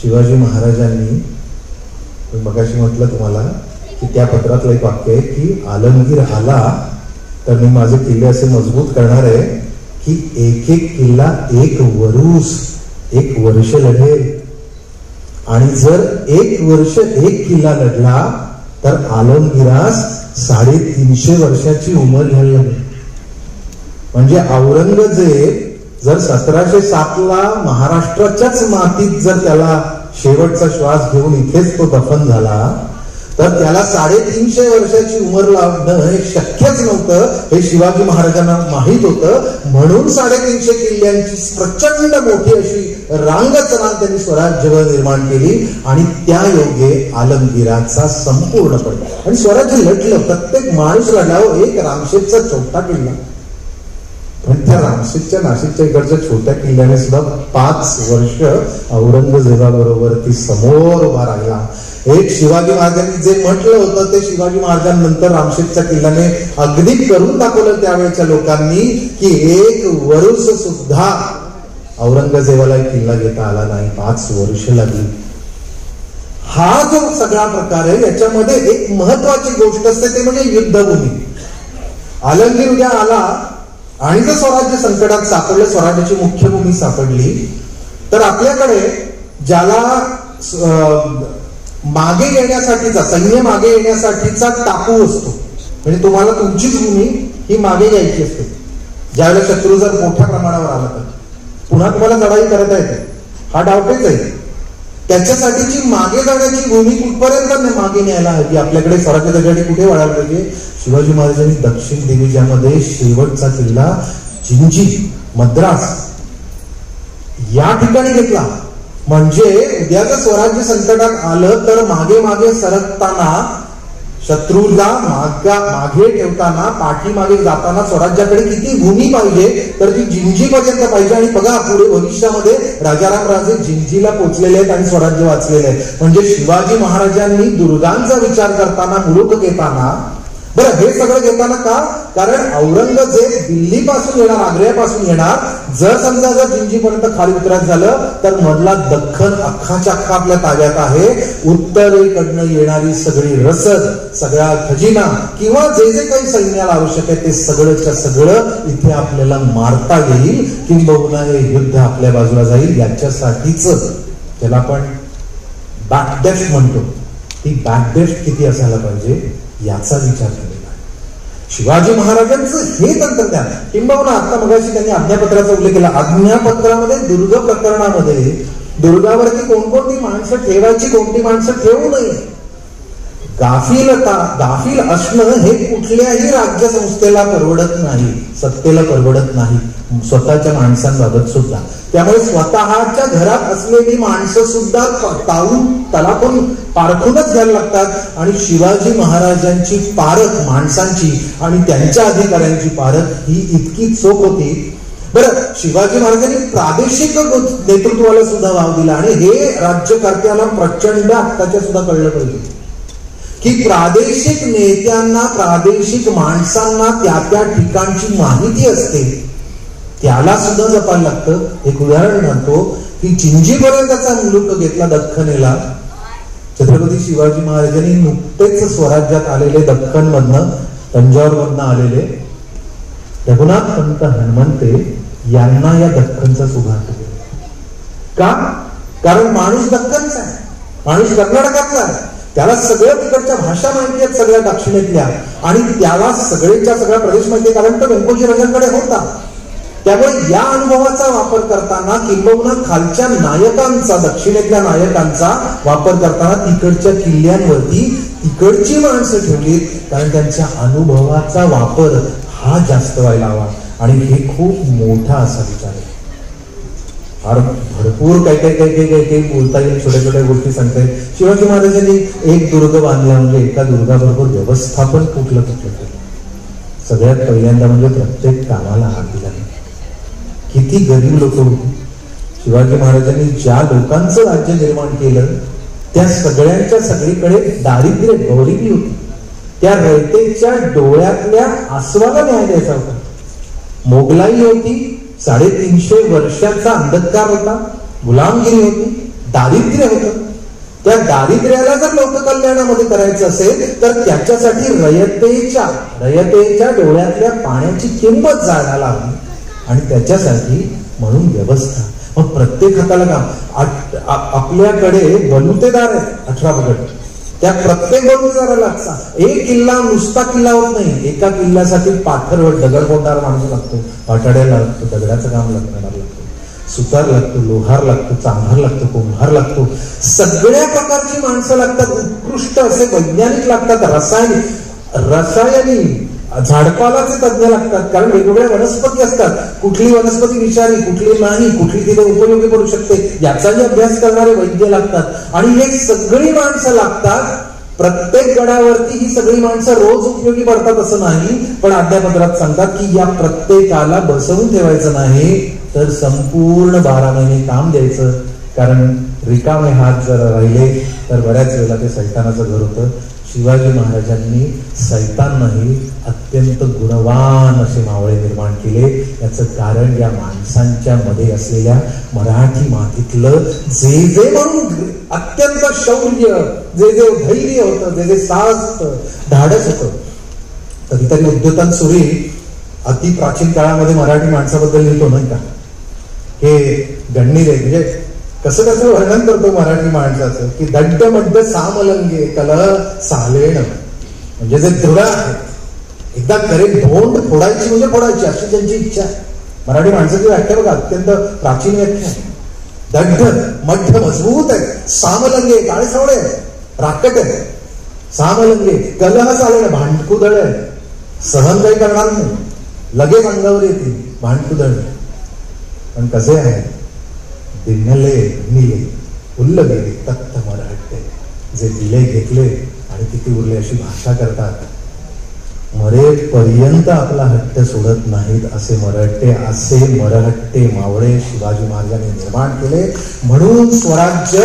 शिवाजी महाराजांनी मगाशी म्हटलं तुम्हाला की त्या पत्रातलं एक वाक्य आहे की आलमगीर आला तर मी माझे किल्ले असे मजबूत करणार आहे की एक एक किल्ला 1 वर्ष लढेल. आणि जर 1 वर्ष 1 किल्ला लढला तर आलमगिरास 350 वर्षाची उमर घ्यावी लागेल. म्हणजे औरंगजेब जर 1707 महाराष्ट्राच्याच मातीत जर त्याला शेवटचा श्वास घेऊन इथेच तो दफन झाला तर त्याला 350 वर्षाची उमर लावणं हे शक्यच नव्हतं. हे शिवाजी महाराजांना माहित होतं. म्हणून 350 किल्ल्यांची प्रचंड मोठी अशी रांगचना त्यांनी स्वराज्यावर निर्माण केली. आणि त्या योगे आलमगिराचा संपूर्णपणे आणि स्वराज्य लढलं. प्रत्येक माणूस लढला. एक रामशेठचा छोटा किल्ला, पण त्या रामशेठच्या नाशिकच्या इकडच्या छोट्या किल्ल्याने सुद्धा 5 वर्ष औरंगजेबाबरोबर ती समोर उभा राहिला. एक शिवाजी महाराजांनी जे म्हटलं होतं ते शिवाजी महाराजांनंतर रामशेठच्या किल्ल्याने अगदी करून दाखवलं त्यावेळेच्या लोकांनी की 1 वर्ष सुद्धा औरंगजेबाला किल्ला घेता आला नाही. 5 वर्ष लागली. हा जो सगळा प्रकार आहे याच्यामध्ये एक महत्वाची गोष्ट असते ते म्हणजे युद्धभूमी. आलमगीर उद्या आला आणि जर स्वराज्य संकटात सापडलं, स्वराज्याची मुख्य भूमी सापडली, तर आपल्याकडे ज्याला मागे येण्यासाठीचा, सैन्य मागे येण्यासाठीचा टाकू असतो. म्हणजे तुम्हाला तुमचीच भूमी ही मागे यायची असते. ज्यावेळेला शत्रू जर मोठ्या प्रमाणावर आला तर पुन्हा तुम्हाला लढाई करता येते. हा डावपेच आहे. त्याच्यासाठीची मागे जाण्याची भूमी कुठपर्यंत मागे न्यायला हवी. आपल्याकडे स्वराज्यासाठी कुठे वळायला पाहिजे? शिवाजी महाराजांनी दक्षिण दिग्विजयामध्ये शेवटचा किल्ला जिंजी, मद्रास या ठिकाणी घेतला. म्हणजे उद्या जर स्वराज्य संकटात आलं तर मागे मागे सरकताना, शत्रूला मागे ठेवताना, पाठीमागे जाताना स्वराज्याकडे किती भूमी पाहिजे? तर ती जिंजी पर्यंत पाहिजे. आणि बघा पुढे भविष्यामध्ये राजाराम राजे जिंजीला पोहोचलेले आहेत आणि स्वराज्य वाचलेले आहे. म्हणजे शिवाजी महाराजांनी दुर्गांचा विचार करताना, मुलूक घेताना, बरं हे सगळं घेताना का? कारण औरंगजेब दिल्लीपासून येणार, आग्र्यापासून येणार. जर समजा जर जिंजीपर्यंत खाली उतरायचं झालं तर मधला दख्खन अख्खाच्या अख्खा आपल्या ताब्यात आहे. उत्तरेकडनं येणारी सगळी रसद, सगळा खजिना किंवा जे जे काही सैन्याला आवश्यक आहे ते सगळंच्या सगळं इथे आपल्याला मारता येईल, किंबहुना हे युद्ध आपल्या बाजूला जाईल. याच्यासाठीच त्याला आपण बॅकडेस्ट म्हणतो. ती बॅकडेस्ट किती असायला पाहिजे याचा विचार केलेला आहे शिवाजी महाराजांचं हे तंत्रज्ञान. किंबहुना आता मगाशी त्यांनी आज्ञापत्राचा उल्लेख केला. आज्ञापत्रामध्ये दुर्ग प्रकरणामध्ये दुर्गावरती कोणकोणती माणसं ठेवायची, कोणती माणसं ठेवू नये, गाफील असणं हे कुठल्याही राज्य संस्थेला परवडत नाही, सत्तेला परवडत नाही, स्वतःच्या माणसांबाबत सुद्धा. त्यामुळे स्वतःच्या घरात असलेली माणसं सुद्धा तलापून पारखूनच घ्यायला लागतात. आणि शिवाजी महाराजांची पारख माणसांची आणि त्यांच्या अधिकाऱ्यांची पारख ही इतकी चोख होती. बरं, शिवाजी महाराजांनी प्रादेशिक नेतृत्वाला सुद्धा वाव दिला. आणि हे राज्यकर्त्याला प्रचंड आत्ताच्या सुद्धा कळलं पाहिजे की प्रादेशिक नेत्यांना, प्रादेशिक माणसांना त्या त्या ठिकाणची माहिती असते, त्याला सुद्धा जपायला लागतं. एक उदाहरण म्हणतो की जिंजीपर्यंतचा मुलूक घेतला दख्खनेला. छत्रपती शिवाजी महाराजांनी नुकतेच स्वराज्यात आलेले, दख्खन मधनं, तंजावर मधनं आलेले रघुनाथ पंत हनुमंते यांना या दख्खनचा सुभाग केला. का? कारण माणूस दख्खनचा आहे, माणूस कर्नाटकातला आहे, त्याला सगळ्या तिकडच्या भाषा माहिती आहेत, सगळ्या दक्षिणेतल्या, आणि त्याला सगळेच्या सगळा प्रदेश माहिती, कारण तो व्यंकोजी राजांकडे होता. त्यामुळे या अनुभवाचा वापर करताना, किंबहुना खालच्या नायकांचा, दक्षिणेतल्या नायकांचा वापर करताना तिकडच्या किल्ल्यांवरती तिकडची माणसं ठेवली, कारण त्यांच्या अनुभवाचा वापर हा जास्त व्हायला हवा. आणि हे खूप मोठा असा विचार आहे. फार भरपूर काही बोलता येईल, छोट्या छोट्या गोष्टी सांगता येईल. शिवाजी महाराजांनी एक दुर्ग बांधला म्हणजे एका दुर्गाबरोबर व्यवस्थापन कुठलं केलं. सगळ्यात पहिल्यांदा म्हणजे प्रत्येक कामाला हात दिला. किती गरीब लोक होती. शिवाजी महाराजांनी ज्या लोकांचं राज्य निर्माण केलं त्या सगळ्यांच्या सगळीकडे दारिद्र्य, गरिबी होती. त्या रयतेच्या डोळ्यातल्या आसवाला न्याय द्यायचा होता. मोगलाई होती, 350 वर्षाचा अंधकार होता, गुलामगिरी होती, दारिद्र्य होतं. त्या दारिद्र्याला जर लोककल्याणामध्ये करायचं असेल तर त्याच्यासाठी रयतेच्या डोळ्यातल्या पाण्याची किंमत जाणायला हवी. आणि त्याच्यासाठी म्हणून व्यवस्था. मग प्रत्येक हाताला काम. आपल्याकडे बलुतेदार आहेत 18 गट. त्या प्रत्येक बलुतेदाराला एक किल्ला नुसता किल्ला होत नाही. एका किल्ल्यासाठी पाथरवट दगड फोडणारा माणूस लागतो, पाटाड्याला लागतो, दगडाचं काम लागणार लागतो, सुतार लागतो, लोहार लागतो, चांभार लागतो, कुंभार लागतो. सगळ्या प्रकारची माणसं लागतात. उत्कृष्ट असे वैज्ञानिक लागतात, रसायनिक झाडपालाचे तज्ञ लागतात. कारण वेगवेगळ्या वनस्पती असतात. कुठली वनस्पती विषारी, कुठली नाही, कुठली तिथे उपयोगी पडू शकते याचाही अभ्यास करणारे वैद्य लागतात. आणि हे सगळी माणसं लागतात. प्रत्येक गडावरती ही सगळी माणसं रोज उपयोगी पडतात असं नाही, पण अध्यापत्रात सांगतात की या प्रत्येकाला बसवून ठेवायचं नाही, तर संपूर्ण 12 महिने काम द्यायचं. कारण रिकामे हात जर राहिले तर बऱ्याच वेळेला ते सैतानाचं घर होतं. शिवाजी महाराजांनी सैतानही अत्यंत गुणवान असे मावळे निर्माण केले. याचं कारण या माणसांच्या मध्ये असलेल्या मराठी मातीतलं जे जे म्हणून अत्यंत शौर्य, जे जे धैर्य होतं, जे जे साहस, धाडस होतं. कधीतरी उद्योतन सुरी अति प्राचीन काळामध्ये मराठी माणसाबद्दल लिहितो नाही का, हे गणनीरे म्हणजे कसं कसं वर्णन करतो मराठी माणसाचं की दड्ड मड्ड सामलंगे कलह सालेण, म्हणजे जे दृढ आहे एकदा करे भोंड फोडायची म्हणजे फोडायची अशी त्यांची इच्छा. मराठी माणसाची व्याख्या बघा, अत्यंत प्राचीन व्याख्या आहे. दड्ड मड्ड मजबूत आहे, सामलंगे काळे सावळे राकट आहे, सामलंगे कलह सालेण भांडकुदळ आहे, सहन काही करणार नाही, लगेच अंगावर येतील भांडकुदळ. पण कसे आहे दिनले निले उल्ल गेले तत्त मराठे, जे दिले घेतले आणि किती उरले अशी भाषा करतात. मरेपर्यंत आपला हट्ट सोडत नाहीत असे मराठे, असे मरहट्टे मावळे शिवाजी महाराजांनी निर्माण केले. म्हणून स्वराज्य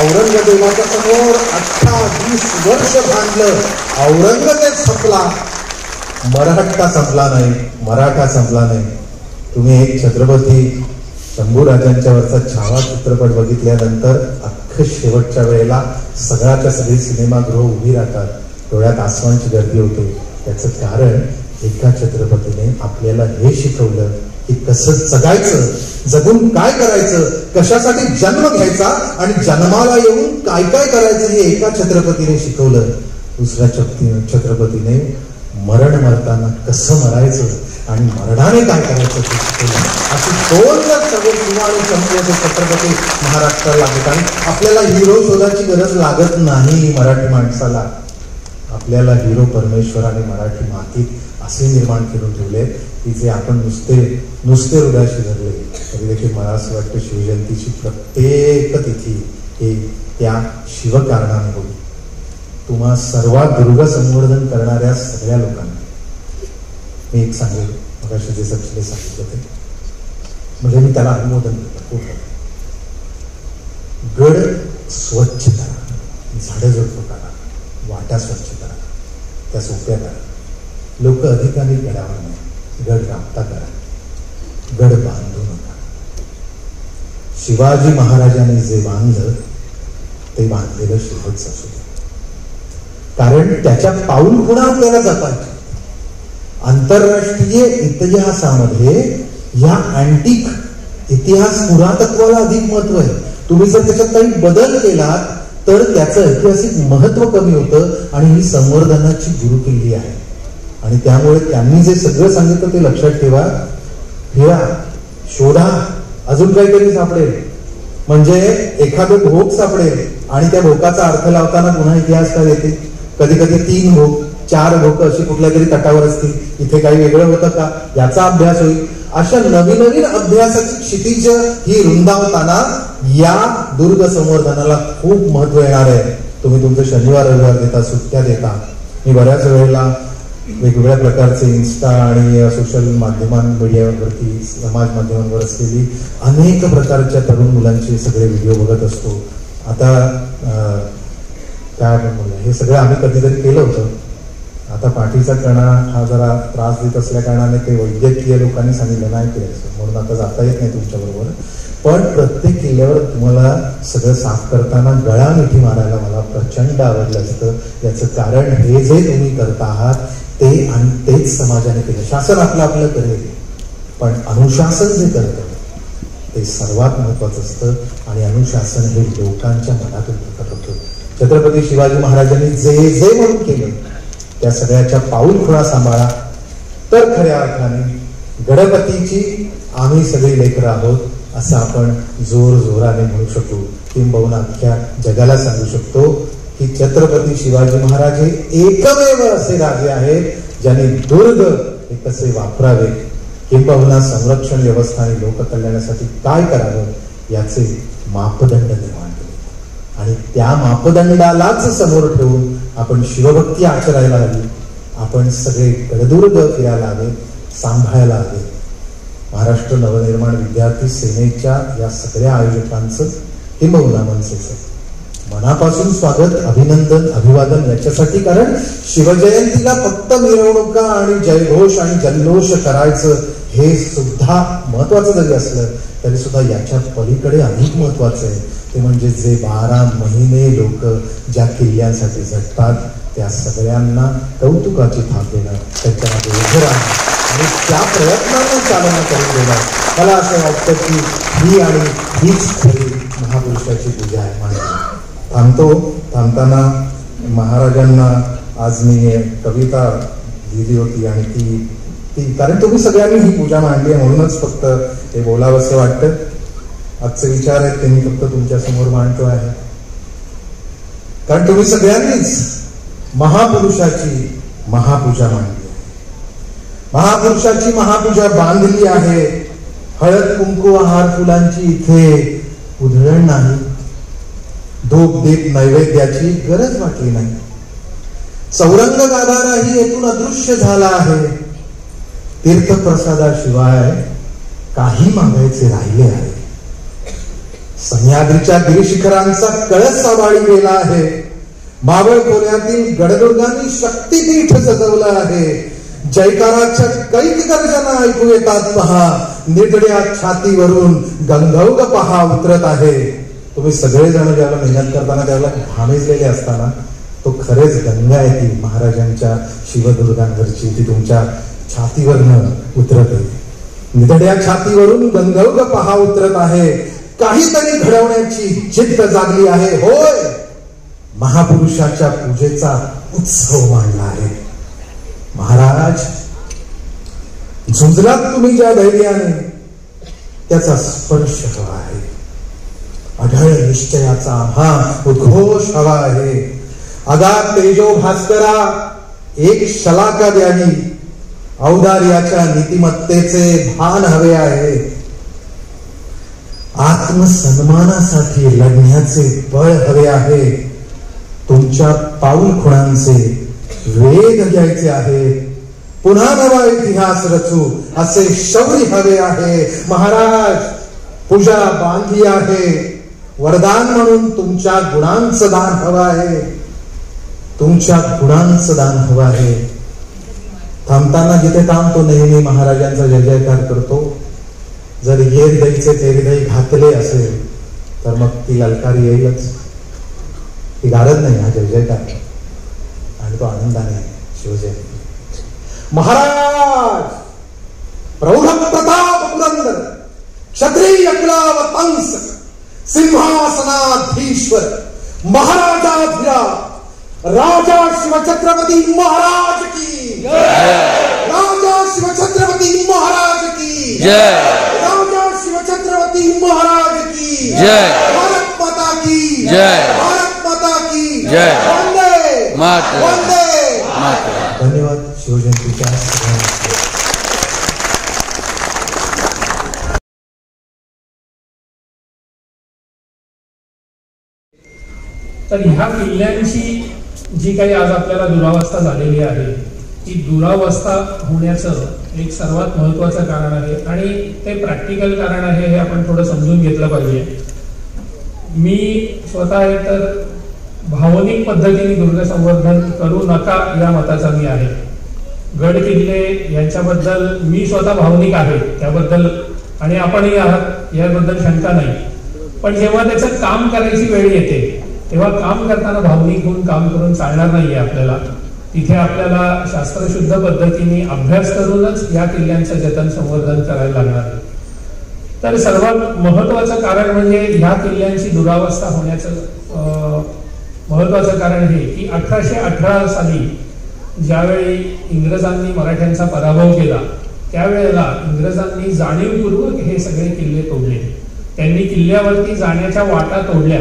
औरंगजेबाच्या समोर 28 वर्ष भांडलं, औरंगजेब संपला, मरहट्टा संपला नाही, मराठा संपला नाही. तुम्ही एक छत्रपती शंभूराजांच्या वरचा छावा चित्रपट बघितल्यानंतर अख्खं शेवटच्या वेळेला सगळ्याच्या सगळी सिनेमागृह उभी राहतात, डोळ्यात आसमानची गर्दी होते. त्याचं कारण एका छत्रपतीने आपल्याला हे शिकवलं की कसं जगायचं, जगून काय करायचं, कशासाठी जन्म घ्यायचा आणि जन्माला येऊन काय काय करायचं हे एका छत्रपतीने शिकवलं. दुसऱ्या छत्रपतीने मरण मरताना कसं मरायचं आणि मरणाने काय करायचं ते शिकवलं. अशी दोन सगळे किंवा आणि संपल्याचे छत्रपती महाराष्ट्राला आहेत. आणि आपल्याला हिरो शोधाची गरज लागत नाही मराठी माणसाला. आपल्याला हिरो परमेश्वराने मराठी मातीत असे निर्माण करून ठेवले की जे आपण नुसते हृदयाशी धरले तरी देखील मला असं वाटतं शिवजयंतीची प्रत्येक तिथी हे त्या शिवकारणाने होती. तुम्हा सर्वात दुर्ग संवर्धन करणाऱ्या सगळ्या लोकांना मी एक सांगेल, मग जे सचिने सांगितलं ते म्हणजे मी त्याला अनुमोदन करतो. गड स्वच्छ करा, झाडं झुडपं करा, वाटा स्वच्छ करा, त्या सोप्या करा. लोक अधिकाधिक गडावर नाही, गड राबता करा, गड बांधू नका. शिवाजी महाराजांनी जे बांधलं ते बांधलेलं शेवटच असू दे, कारण त्याच्या पाऊल पुन्हा आपल्याला जपायचे. आंतरराष्ट्रीय इतिहासामध्ये या अँटिक इतिहास पुरातत्वाला अधिक महत्व आहे. तुम्ही जर त्याच्यात काही बदल केलात तर त्याचं ऐतिहासिक महत्व कमी होतं आणि ही संवर्धनाची गुरुकिल्ली आहे. आणि त्यामुळे त्यांनी जे सगळं सांगितलं ते लक्षात ठेवा, फिरा, शोधा, अजून काहीतरी सापडेल, म्हणजे एखादं भोक सापडेल आणि त्या भोकाचा अर्थ लावताना पुन्हा इतिहासकार येते. कधी कधी 3 भोक 4 भोक अशी कुठल्या तरी तटावर असतील, इथे काही वेगळं होतं का याचा अभ्यास होईल. अशा नवीन नवीन अभ्यासाची क्षितिज ही रुंदावताना या दुर्ग संवर्धनाला खूप महत्व येणार आहे. तुम्ही तुमचं शनिवार रविवार देता, सुट्ट्या देता. मी बऱ्याच वेळेला वेगवेगळ्या प्रकारचे इन्स्टा आणि सोशल मीडियावरती समाज माध्यमांवर असलेली अनेक प्रकारच्या तरुण मुलांचे सगळे व्हिडिओ बघत असतो. आता काय म्हणूया हे सगळं आम्ही कधीतरी केलं होतं. आता पाठीचा कणा हा जरा त्रास देत असल्या कारणाने ते वैद्यकीय लोकांनी सांगितलं नाही करायचं, म्हणून आता जाता येत नाही तुमच्या बरोबर. पण प्रत्येक किल्ल्यावर तुम्हाला सगळं साफ करताना गळा मिठी मारायला मला प्रचंड आवडलं असतं. याचं कारण हे जे तुम्ही करता आहात ते आणि तेच समाजाने केलं. शासन आपलं करेल, पण अनुशासन जे करतं ते सर्वात महत्वाचं असतं आणि अनुशासन हे लोकांच्या मनातून प्रकट होतं. छत्रपती शिवाजी महाराजांनी जे जे म्हणून केले त्या सगळ्याच्या पाऊलखुणा सांभाळा, तर खऱ्या अर्थाने गणपतीची आम्ही सगळी लेकरं आहोत असं आपण जोर जोराने म्हणू शकू. किंबहुना अख्ख्या जगाला सांगू शकतो की छत्रपती शिवाजी महाराज हे एकमेव असे राजे आहेत ज्यांनी दुर्ग हे कसे वापरावे, किंबहुना संरक्षण व्यवस्था आणि लोककल्याणासाठी काय करावं याचे मापदंड निर्माण केले. आणि त्या मापदंडालाच समोर ठेवून आपण शिवभक्ती आचरायला हवी. आपण सगळे गडदुर्ग फिरायला हवे, सांभाळायला हवे. महाराष्ट्र नवनिर्माण विद्यार्थी सेनेच्या या सगळ्या आयोजकांचं किंबहुना मनसेचं मनापासून स्वागत, अभिनंदन, अभिवादन याच्यासाठी. कारण शिवजयंतीला फक्त मिरवणुका आणि जयघोष आणि जल्लोष करायचं हे सुद्धा महत्वाचं जरी असलं तरी सुद्धा याच्या पलीकडे अधिक महत्वाचं आहे ते म्हणजे जे 12 महिने लोक ज्या किल्ल्यांसाठी झटतात त्या सगळ्यांना कौतुकाची थाप देणं, त्यांच्या मागे उभं राहणं. आणि त्या प्रयत्नांना चालना करून देणार. मला असं वाटतं की ही आणि हीच खरी महापुरुषाची पूजा आहे. थांबताना महाराजांना आज मी कविता लिहिली होती आणि ती कारण तुम्ही सगळ्यांनी ही पूजा मांडली आहे म्हणूनच फक्त हे बोलावंसं वाटतं. आजचे विचार आहेत ते मी फक्त तुमच्या समोर मांडतो आहे कारण तुम्ही सगळ्यांनीच महापुरुषाची महापूजा मांडली आहे. महापुरुषाची महापूजा बांधली आहे. हळद कुंकू हार फुलांची इथे उधळण नाही. धूप दीप नैवेद्याची गरज वाटली नाही. चौरंग गाभाराही येथून अदृश्य झाला आहे. तीर्थप्रसादाशिवाय काही मागायचे राहिले आहे. सह्याद्रीच्या गिरीशिखरांचा कळस सांभाळी गेला आहे. मावळ खोऱ्यातील गडदुर्गांनी शक्तीपीठ सजवलं आहे. जयकाराच्या कैक गर्जना ऐकू येतात पहा. निधड्या छातीवरून गंगौग पहा उतरत आहे. तुम्ही सगळेजण ज्याला मेहनत करताना त्याला घामेजलेले असताना तो खरेच गंगा आहे ती महाराजांच्या शिवदुर्गांवरची ती तुमच्या छातीवरनं उतरत आहे. निधड्या छातीवरून गंगौग पहा उतरत आहे. काहीतरी घडवण्याची जिद्द जागली आहे. होय, महापुरुषाच्या पूजेचा उत्सव मांडला आहे. महाराज, झुंजलात तुम्ही ज्या धैर्याने त्याचा स्पर्श हवा आहे. अढळ निश्चयाचा हा उद्घोष हवा आहे. अगाध तेजो भास्करा एक शलाका द्यावी. औदार्याच्या नीतिमत्तेचे भान हवे आहे. आत्मसन्मानासाठी लढण्याचे बळ हवे आहे. तुमच्या पाऊल खुणांचे वेध घ्यायचे आहे. पुन्हा नवा इतिहास रचू असे शौर्य हवे आहे. महाराज, पूजा बांधली आहे. वरदान म्हणून तुमच्या गुणांचं दान हवं आहे. तुमच्या गुणांचं दान हवं आहे. थांबताना जिथे थांबतो नेहमी महाराजांचा जय जयकार करतो. जर येर दहीचे तेरदही घातले असेल तर मग ती ललकारी येईलच. ती गारज नाही हा जय जयकार आणि तो आनंदाने शिवजयंती. महाराज, प्रौढ प्रताप पुरंदर, क्षत्रिय कुलावतंस, सिंहासनाधीश्वर, महाराजाधिराज राजा शिवछत्रपती महाराज की राजा शिवछत्रपती महाराज की राजा शिवछत्रपती महाराज की भारत माता की भारत माता की वंदे वंदे मातरम. धन्यवाद. शिवजयंतीच्या तर ह्या किल्ल्यांची जी काही आज आपल्याला दुरावस्था झालेली आहे ती दुरावस्था होण्याचं एक सर्वात महत्त्वाचं कारण आहे आणि ते प्रॅक्टिकल कारण आहे हे आपण थोडं समजून घेतलं पाहिजे. मी स्वतः तर भावनिक पद्धतीने दुर्ग संवर्धन करू नका या मताचा मी आहे. गड किल्ले यांच्याबद्दल मी स्वतः भावनिक आहे त्याबद्दल आणि आपणही आहात याबद्दल शंका नाही. पण जेव्हा त्याचं काम करायची वेळ येते तेव्हा काम करताना भावनिक होऊन काम करून चालणार नाहीये आपल्याला. तिथे आपल्याला शास्त्रशुद्ध पद्धतीने अभ्यास करूनच या किल्ल्यांचं जतन संवर्धन करायला लागणार आहे. तर सर्वात महत्वाचं कारण म्हणजे ह्या किल्ल्यांची दुरावस्था होण्याचं महत्वाचं कारण हे की 1818 साली ज्यावेळी इंग्रजांनी मराठ्यांचा पराभव केला त्यावेळेला इंग्रजांनी जाणीवपूर्वक हे सगळे किल्ले तोडले. त्यांनी किल्ल्यावरती जाण्याच्या वाटा तोडल्या.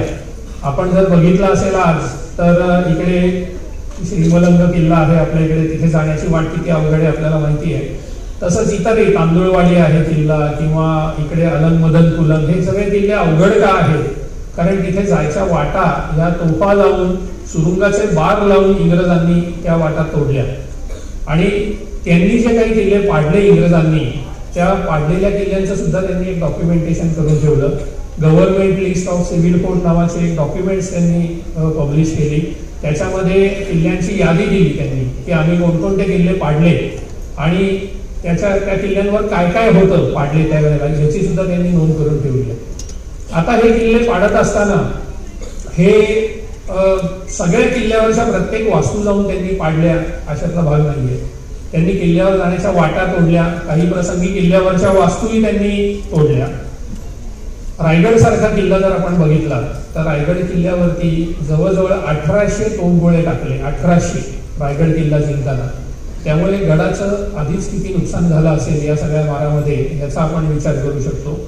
आपण जर बघितलं असेल आज तर इकडे श्रीमलंग किल्ला आहे आपल्या इकडे, तिथे जाण्याची वाट किती अवघड आहे आपल्याला माहिती आहे. तसंच इतरही तांदुळवाडी आहे किल्ला किंवा इकडे अलंग मदन कुलंग हे सगळे किल्ले अवघड का आहेत? कारण तिथे जायच्या वाटा या तोफा लावून सुरुंगाचे बार लावून इंग्रजांनी त्या वाटा तोडल्या आणि त्यांनी जे काही किल्ले पाडले इंग्रजांनी त्या पाडलेल्या किल्ल्यांचं सुद्धा त्यांनी एक डॉक्युमेंटेशन करून ठेवलं. Government list of civil code नावाचे एक डॉक्युमेंट्स त्यांनी पब्लिश केली. त्याच्यामध्ये किल्ल्यांची यादी दिली त्यांनी की आम्ही कोणकोणते किल्ले पाडले आणि त्या किल्ल्यांवर काय काय होतं पाडले त्यावेळेला याची सुद्धा त्यांनी नोंद करून ठेवली. आता हे किल्ले पाडत असताना हे सगळ्या किल्ल्यावरच्या प्रत्येक वास्तू जाऊन त्यांनी पाडल्या अशातला भाग नाहीये. त्यांनी किल्ल्यावर जाण्याच्या वाटा तोडल्या, काही प्रसंगी किल्ल्यावरच्या वास्तूही त्यांनी तोडल्या. रायगड सारखा किल्ला जर आपण बघितला तर रायगड किल्ल्यावरती जवळजवळ 1800 तोफगोळे टाकले, 1800 रायगड किल्ला जिंकताना. त्यामुळे गडाचं आधीच किती नुकसान झालं असेल या सगळ्या मारामध्ये याचा आपण विचार करू शकतो.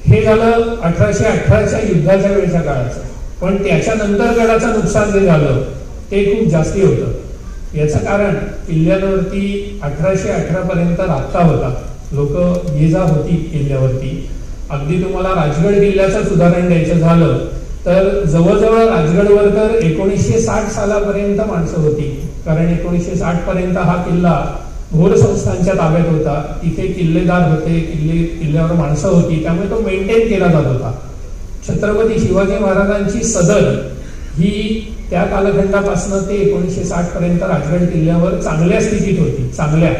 हे झालं 1818च्या युद्धाच्या वेळच्या काळाचं. पण त्याच्यानंतर गडाचं नुकसान जे झालं ते खूप जास्ती होतं. याचं कारण किल्ल्यावरती 1818 पर्यंत राबता होता, लोक ये जा होती किल्ल्यावरती. अगदी तुम्हाला राजगड किल्ल्याचंच उदाहरण द्यायचं झालं तर जवळजवळ राजगडवर तर 1960 सालापर्यंत माणसं होती. कारण 1960 पर्यंत हा किल्ला घोर संस्थांच्या ताब्यात होता. तिथे किल्लेदार होते, किल्ल्यावर माणसं होती, त्यामुळे तो मेंटेन केला जात होता. छत्रपती शिवाजी महाराजांची सदर ही त्या कालखंडापासून ते 1960 पर्यंत राजगड किल्ल्यावर चांगल्या स्थितीत होती, चांगल्या.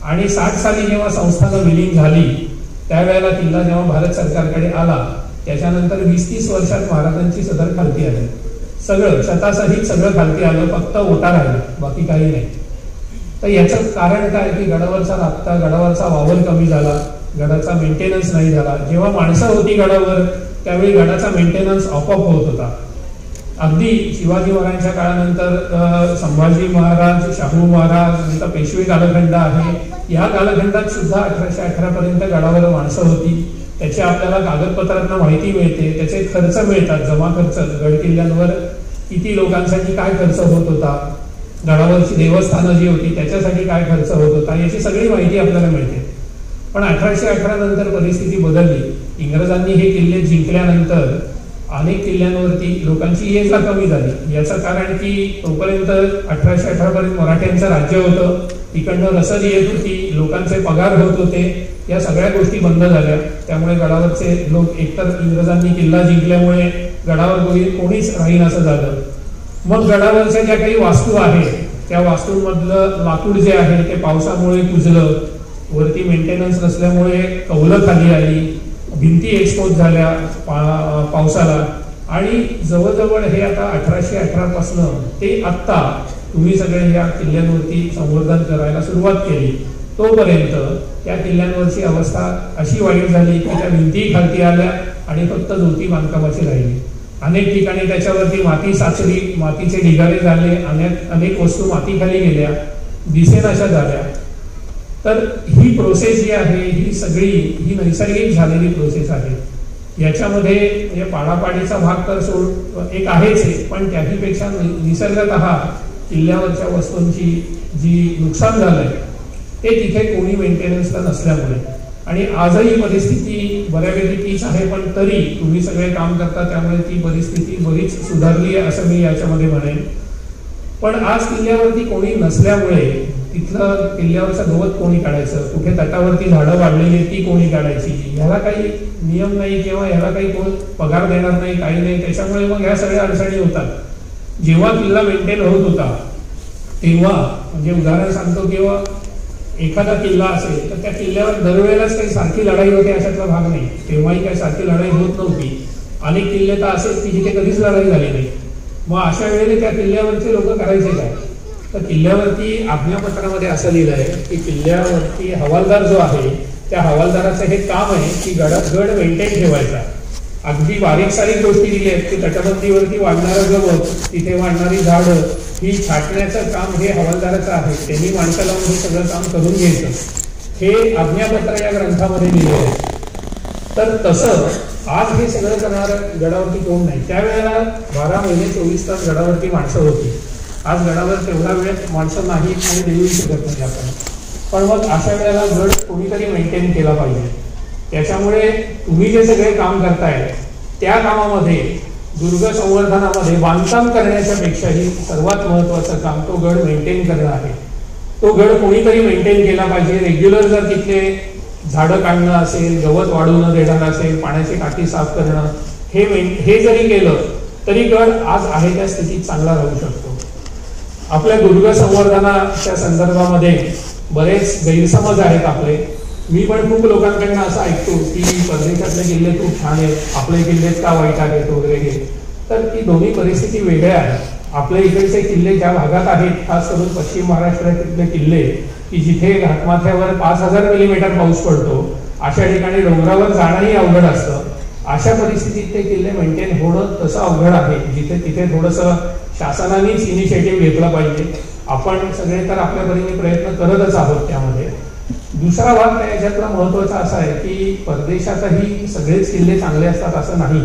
आणि 60 साली जेव्हा संस्थानं विलीन झाली त्यावेळेला किल्ला जेव्हा भारत सरकारकडे आला त्याच्यानंतर 20-30 वर्षात महाराजांची सदर खालती आली. सगळं छतासहित सगळं खालती आलं, फक्त ओटा राहिला, बाकी काही नाही. तर याचं कारण काय की गडावरचा राबता, गडावरचा वावर कमी झाला, गडाचा मेंटेनन्स नाही झाला. जेव्हा माणसं होती गडावर त्यावेळी गडाचा मेंटेनन्स आपोआप होत होता. अगदी शिवाजी महाराजांच्या काळानंतर संभाजी महाराज, शाहू महाराज, नंतर पेशवे कालखंड आहे. या कालखंडात सुद्धा 1818 पर्यंत गडावर माणसं होती. त्याची आपल्याला कागदपत्रांना माहिती मिळते, त्याचे खर्च मिळतात, जमा खर्च. गड किल्ल्यांवर किती लोकांसाठी काय खर्च होत होता, गडावरची देवस्थानं जी होती त्याच्यासाठी काय खर्च होत होता, याची सगळी माहिती आपल्याला मिळते. पण 1818 नंतर परिस्थिती बदलली. इंग्रजांनी हे किल्ले जिंकल्यानंतर अनेक किल्ल्यांवरती लोकांची ये जा कमी झाली. याचं कारण की तोपर्यंत 1818 पर्यंत मराठ्यांचं राज्य होतं, तिकडनं रसद येत होती, लोकांचे पगार होत होते, या सगळ्या गोष्टी बंद झाल्या. त्यामुळे गडावरचे लोक, एकतर इंग्रजांनी किल्ला जिंकल्यामुळे गडावर कोणीच राहीन असं झालं. मग गडावरच्या ज्या काही वास्तू आहेत त्या वास्तूंमधलं लाकूड जे आहे ते पावसामुळे कुजलं, वरती मेंटेनन्स नसल्यामुळे कौलं खाली आली, भिंती एक्सपोज झाल्या पावसाला. आणि जवळजवळ हे आता 1818 पासून ते आत्ता तुम्ही सगळे या किल्ल्यांवरती संवर्धन करायला सुरुवात केली तोपर्यंत त्या किल्ल्यांवरची अवस्था अशी वाईट झाली की त्या भिंती खालती आल्या आणि फक्त जोती बांधकामाची राहिली. अनेक ठिकाणी त्याच्यावरती माती साचली, मातीचे ढिगारे झाले, अनेक वस्तू मातीखाली गेल्या, दिसेनाशा झाल्या. तर ही प्रोसेस जी आहे ही सगळी ही नैसर्गिक झालेली प्रोसेस आहे. याच्यामध्ये पाडापाडीचा भाग तर एक आहेच आहे, पण त्याहीपेक्षा निसर्गतः किल्ल्यावरच्या वस्तूंची जी नुकसान झालंय ते तिथे कोणी मेंटेनन्सला नसल्यामुळे. आणि आजही परिस्थिती बऱ्यापैकी तीच आहे, पण तरी तुम्ही सगळे काम करता त्यामुळे ती परिस्थिती बरीच सुधारली आहे असं मी याच्यामध्ये म्हणेन. पण आज किल्ल्यावरती कोणी नसल्यामुळे तिथलं किल्ल्यावरचं गवत कोणी काढायचं, कुठे तटावरती झाडं वाढलेली ती कोणी काढायची, ह्याला काही नियम नाही किंवा ह्याला काही कोण पगार देणार नाही, काही नाही. त्याच्यामुळे मग ह्या सगळ्या अडचणी होतात. जेव्हा किल्ला मेंटेन होत होता तेव्हा, म्हणजे उदाहरण सांगतो, किंवा एखादा किल्ला असेल तर त्या किल्ल्यावर दरवेळेलाच काही सारखी लढाई होते अशातला भाग नाही. तेव्हाही काही सारखी लढाई होत नव्हती. अनेक किल्ले तर असेच की जिथे कधीच लढाई झाली नाही. मग अशा वेळेला त्या किल्ल्यावरचे लोक करायचे काय, तर किल्ल्यावरती आज्ञापत्रामध्ये असं लिहिलं आहे की किल्ल्यावरती हवालदार जो आहे त्या हवालदाराचं हे काम आहे की गड मेंटेन ठेवायचा. अगदी बारीक सारीक गोष्टी दिल्या आहेत की तटबंदीवरती वाढणारं गवत, तिथे वाढणारी झाडं ही छाटण्याचं काम हे हवालदाराचं आहे. त्यांनी माणसं लावून हे सगळं काम करून घ्यायचं, हे आज्ञापत्र या ग्रंथामध्ये लिहिलं आहे. तर तसं आज हे सगळं करणारं गडावरती कोण नाही. त्यावेळेला 12 महिने 24 तास गडावरती माणसं होती. आज गडावर तेवढा वेळ माणसं नाही आणि देऊ शकत नाही आपण. पण मग अशा वेळेला गड कोणीतरी मेंटेन केला पाहिजे. त्याच्यामुळे तुम्ही जे सगळे काम करताय त्या कामामध्ये, दुर्ग संवर्धनामध्ये बांधकाम करण्याच्या पेक्षाही सर्वात महत्वाचं काम तो गड मेंटेन करणं आहे. तो गड कोणीतरी मेंटेन केला पाहिजे. रेग्युलर जर तिथले झाडं काढणं असेल, गवत वाढू न देणं असेल, पाण्याची टाकी साफ करणं, हे जरी केलं तरी गड आज आहे त्या स्थितीत चांगला राहू शकतो. आपल्या दुर्ग संवर्धनाच्या संदर्भामध्ये बरेच गैरसमज आहेत आपले. मी पण खूप लोकांकडनं असं ऐकतो की परदेशातले किल्ले खूप छान आहेत, आपले किल्ले का वाईट आहेत वगैरे. तर ती दोन्ही परिस्थिती वेगळ्या आहेत. आपल्या इकडचे किल्ले ज्या भागात आहेत, खास करून पश्चिम महाराष्ट्रातले किल्ले की जिथे घाटमाथ्यावर 5000 मिलीमीटर पाऊस पडतो, अशा ठिकाणी डोंगरावर जाणंही अवघड असतं. अशा परिस्थितीत ते किल्ले मेंटेन होणं तसं अवघड आहे, जिथे तिथे थोडंसं शासनानेच इनिशिएटिव्ह घेतला पाहिजे. आपण सगळे तर आपल्या परीने प्रयत्न करतच आहोत त्यामध्ये. दुसरा भाग त्याच्यातला महत्वाचा असा आहे की परदेशातही सगळेच किल्ले चांगले असतात असं नाही.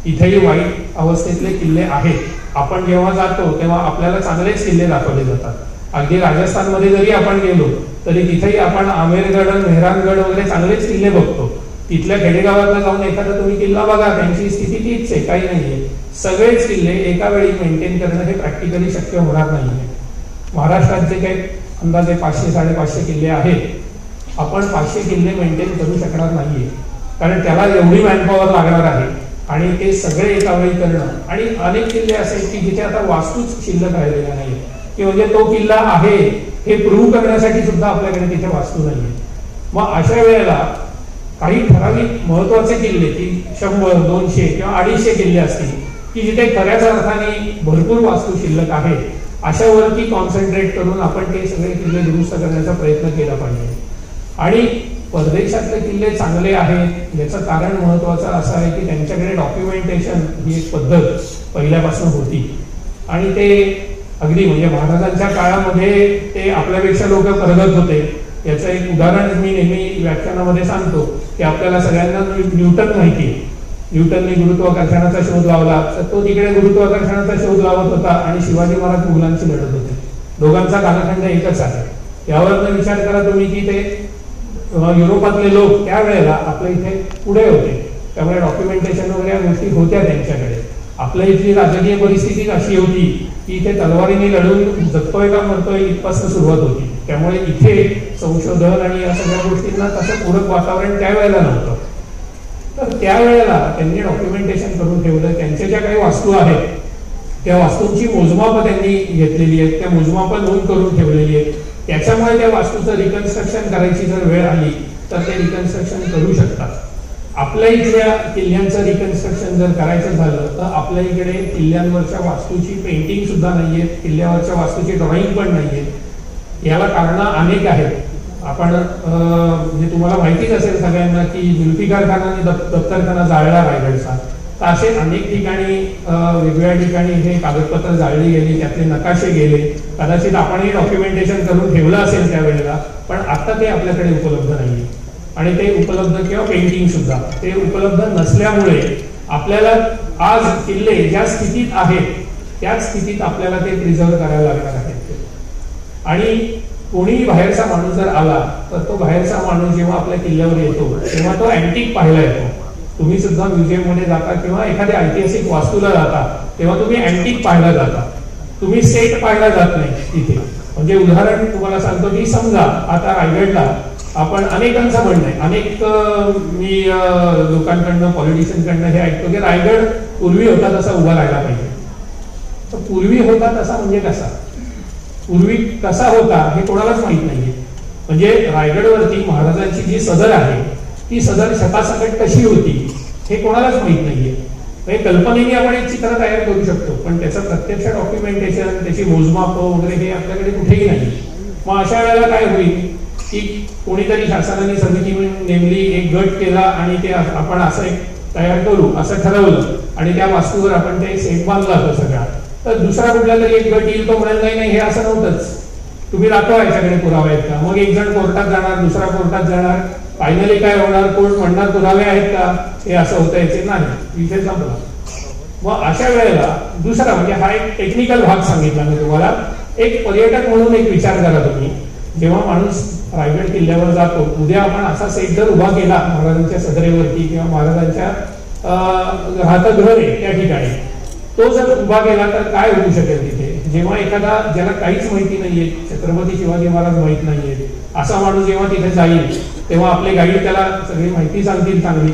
इथेही वाईट अवस्थेतले किल्ले आहेत. आपण जेव्हा जातो तेव्हा आपल्याला चांगलेच किल्ले दाखवले जातात. अगदी राजस्थानमध्ये जरी आपण गेलो तरी तिथेही आपण आमेरगड, मेहरानगड वगैरे चांगलेच किल्ले बघतो. तिथल्या खेडेगावातला जाऊन एखादा तुम्ही किल्ला बघा, त्यांची स्थिती तीच आहे, काही नाहीये. सगळेच किल्ले एका वेळी मेंटेन करणं हे प्रॅक्टिकली शक्य होणार नाहीये. महाराष्ट्रात जे काही अंदाजे 500-550 किल्ले आहेत, आपण 500 किल्ले मेंटेन करू शकणार नाहीये, कारण त्याला एवढी मॅनपॉवर लागणार आहे आणि ते सगळे एका वेळी करणं. आणि अनेक किल्ले असे आहेत की जिथे आता वास्तूच शिल्लक राहिलेल्या नाही, की म्हणजे तो किल्ला आहे हे प्रूव्ह करण्यासाठी सुद्धा आपल्याकडे तिथे वास्तू नाहीये. मग अशा वेळेला काही ठराविक महत्वाचे किल्ले की 100, 200 किंवा 250 किल्ले असतील की जिथे खऱ्याच अर्थाने भरपूर वास्तू शिल्लक आहे, अशावरती कॉन्सन्ट्रेट करून आपण ते सगळे किल्ले दुरुस्त करण्याचा प्रयत्न केला पाहिजे. आणि परदेशातले किल्ले चांगले आहेत याचं कारण महत्वाचं असं आहे की त्यांच्याकडे डॉक्युमेंटेशन ही एक पद्धत पहिल्यापासून होती आणि ते अगदी म्हणजे महाराजांच्या काळामध्ये ते आपल्यापेक्षा लोक प्रगत होते. याचं एक उदाहरण मी नेहमी व्याख्यानामध्ये सांगतो की आपल्याला सगळ्यांना न्यूटन माहिती आहे. न्यूटनने गुरुत्वाकर्षणाचा शोध लावला, तर तो तिकडे गुरुत्वाकर्षणाचा शोध लावत होता आणि शिवाजी महाराज मुघलांशी लढत होते. दोघांचा कालखंड एकच आहे. यावरनं विचार करा तुम्ही की ते युरोपातले लोक त्यावेळेला आपल्या इथे पुढे होते, त्यामुळे डॉक्युमेंटेशन वगैरे या गोष्टी होत्या त्यांच्याकडे. आपल्या इथली राजकीय परिस्थिती अशी होती की इथे तलवारीने लढून जगतोय का मरतोय इथपासून सुरुवात होती. त्यामुळे इथे संशोधन आणि या सगळ्या गोष्टींना तसं पूरक वातावरण त्यावेळेला नव्हतं. तर त्यावेळेला त्यांनी डॉक्युमेंटेशन करून ठेवलं. त्यांच्या ज्या काही वास्तू आहेत त्या वास्तूंची मोजमाप त्यांनी घेतलेली आहेत, त्या मोजमाप नोंद करून ठेवलेली आहेत. त्याच्यामुळे त्या वास्तूचं रिकन्स्ट्रक्शन करायची जर वेळ आली तर ते रिकन्स्ट्रक्शन करू शकतात. आपल्या इथल्या किल्ल्यांचं रिकन्स्ट्रक्शन जर करायचं झालं तर आपल्या इकडे किल्ल्यांवरच्या वास्तूची पेंटिंग सुद्धा नाहीये, किल्ल्यावरच्या वास्तूची ड्रॉइंग पण नाहीये. याला कारणं अनेक आहेत. आपण म्हणजे तुम्हाला माहितीच असेल सगळ्यांना की जुल्फिकार खानाने दफ्तरखाना जाळला रायगडचा. तर असे अनेक ठिकाणी वेगवेगळ्या ठिकाणी हे कागदपत्र जाळली गेली, त्यातले नकाशे गेले. कदाचित आपणही डॉक्युमेंटेशन करून ठेवलं असेल त्यावेळेला, पण आता ते आपल्याकडे उपलब्ध नाही. आणि ते उपलब्ध किंवा पेंटिंग सुद्धा ते उपलब्ध नसल्यामुळे आपल्याला आज किल्ले ज्या स्थितीत आहेत त्याच स्थितीत आपल्याला ते प्रिझर्व करायला लागणार आहेत. आणि कोणीही बाहेरचा माणूस जर आला तर तो बाहेरचा माणूस जेव्हा आपल्या किल्ल्यावर येतो तेव्हा तो अँटिक पाहायला येतो. तुम्ही सुद्धा म्युझियम मध्ये जाता किंवा एखाद्या ऐतिहासिक वास्तूला जाता तेव्हा तुम्ही अँटिक पाहायला जाता, तुम्ही सेट पाहायला जात नाही तिथे. म्हणजे उदाहरण तुम्हाला सांगतो की समजा आता रायगडला आपण अनेकांचं म्हणणं आहे, अनेक मी लोकांकडनं पॉलिटिशियनकडनं हे ऐकतो की रायगड पूर्वी होता तसा उभा राहायला पाहिजे. तर पूर्वी होता तसा म्हणजे कसा, पूर्वी कसा होता हे कोणालाच माहित नाहीये. म्हणजे रायगडवरती महाराजांची जी सदर आहे ती सदर छतासकट कशी होती हे कोणालाच माहित नाहीये. म्हणजे कल्पनेने आपण एक चित्र तयार करू शकतो, पण त्याचं प्रत्यक्ष डॉक्युमेंटेशन, त्याची मोजमाप वगैरे हे आपल्याकडे कुठेही नाही. मग अशा वेळेला काय होईल की कोणीतरी शासनाने समिती नेमली, एक गट केला आणि ते आपण असं एक तयार करू असं ठरवलं आणि त्या वास्तूवर आपण ते सेट बांधला तो सगळा. तर दुसरा कुठला तरी एक गट येईल तो म्हणाल नाही हे असं नव्हतंच, तुम्ही दाखवा याच्याकडे पुरावे आहेत का. मग एक जण कोर्टात जाणार, दुसरा कोर्टात जाणार, फायनली काय होणार, कोर्ट म्हणणार पुरावे आहेत का, हे असं होतं याचे नाही, विषय संपला. मग अशा वेळेला दुसरा म्हणजे हा एक टेक्निकल भाग सांगितला मी तुम्हाला. एक पर्यटक म्हणून एक विचार करा तुम्ही, जेव्हा माणूस रायगड किल्ल्यावर जातो, उद्या आपण असा सेट जर उभा केला महाराजांच्या सदरेवरती किंवा महाराजांच्या राहतं घर आहे त्या ठिकाणी, तो जर उभा केला तर काय होऊ शकेल तिथे. जेव्हा एखादा ज्याला काहीच माहिती नाहीये, छत्रपती शिवाजी महाराज माहित नाहीये, असा माणूस जेव्हा तिथे जाईल तेव्हा आपले गाईड त्याला सगळी माहिती सांगतील चांगली,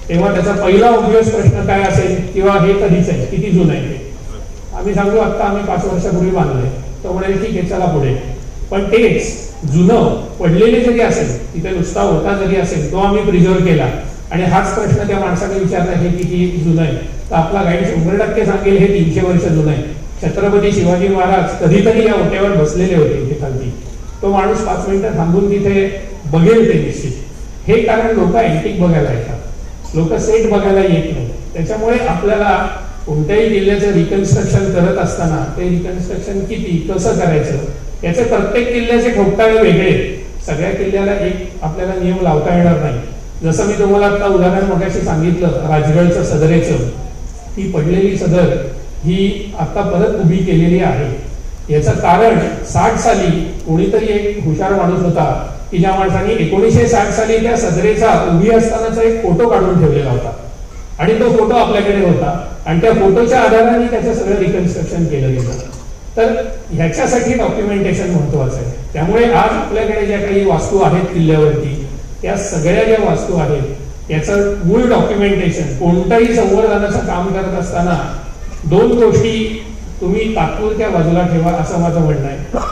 तेव्हा त्याचा पहिला ऑब्व्हियस प्रश्न काय असेल किंवा हे कधीच आहे, किती जुनं आहे ते. आम्ही सांगू आता आम्ही 5 वर्षापूर्वी बांधलंय, तो म्हणेल ठीक आहे चला पुढे. पण तेच जुनं पडलेले जरी असेल, तिथे नुसता होता जरी असेल, तो आम्ही प्रिझर्व केला आणि हाच प्रश्न त्या माणसाने विचारला हे किती जुनं आहे, तर आपला गाईड 100% सांगेल हे 300 वर्ष जुनं आहे, छत्रपती शिवाजी महाराज कधीतरी या ओट्यावर बसलेले होते इथे खालती. तो माणूस 5 मिनिटं थांबून तिथे बघेल ते निश्चित. हे कारण लोक अँटिक बघायला येतात, लोक सेट बघायला येत नाही. त्याच्यामुळे आपल्याला कोणत्याही किल्ल्याचं रिकन्स्ट्रक्शन करत असताना ते रिकन्स्ट्रक्शन किती कसं करायचं याचे प्रत्येक किल्ल्याचे ठोकताळे वेगळे. सगळ्या किल्ल्याला एक आपल्याला नियम लावता येणार नाही. जसं मी तुम्हाला आता उदाहरण मगाशी सांगितलं राजगडचं सदरेचं, ती पडलेली सदर ही आता परत उभी केलेली आहे. याचं कारण 60 साली कोणीतरी एक हुशार माणूस होता की ज्या माणसाने 1960 साली त्या सदरेचा उभी असतानाचा एक फोटो काढून ठेवलेला होता आणि तो फोटो आपल्याकडे होता आणि त्या फोटोच्या आधाराने त्याचं सगळं रिकन्स्ट्रक्शन केलं गेलं. तर ह्याच्यासाठी डॉक्युमेंटेशन महत्वाचं आहे. त्यामुळे आज आपल्याकडे ज्या काही वास्तू आहेत किल्ल्यावरती त्या सगळ्या ज्या वास्तू आहेत याचं मूळ डॉक्युमेंटेशन कोणत्याही संवर्धनाचं काम करत असताना 2 गोष्टी तुम्ही तात्पुरत्या बाजूला ठेवा असं माझं म्हणणं आहे.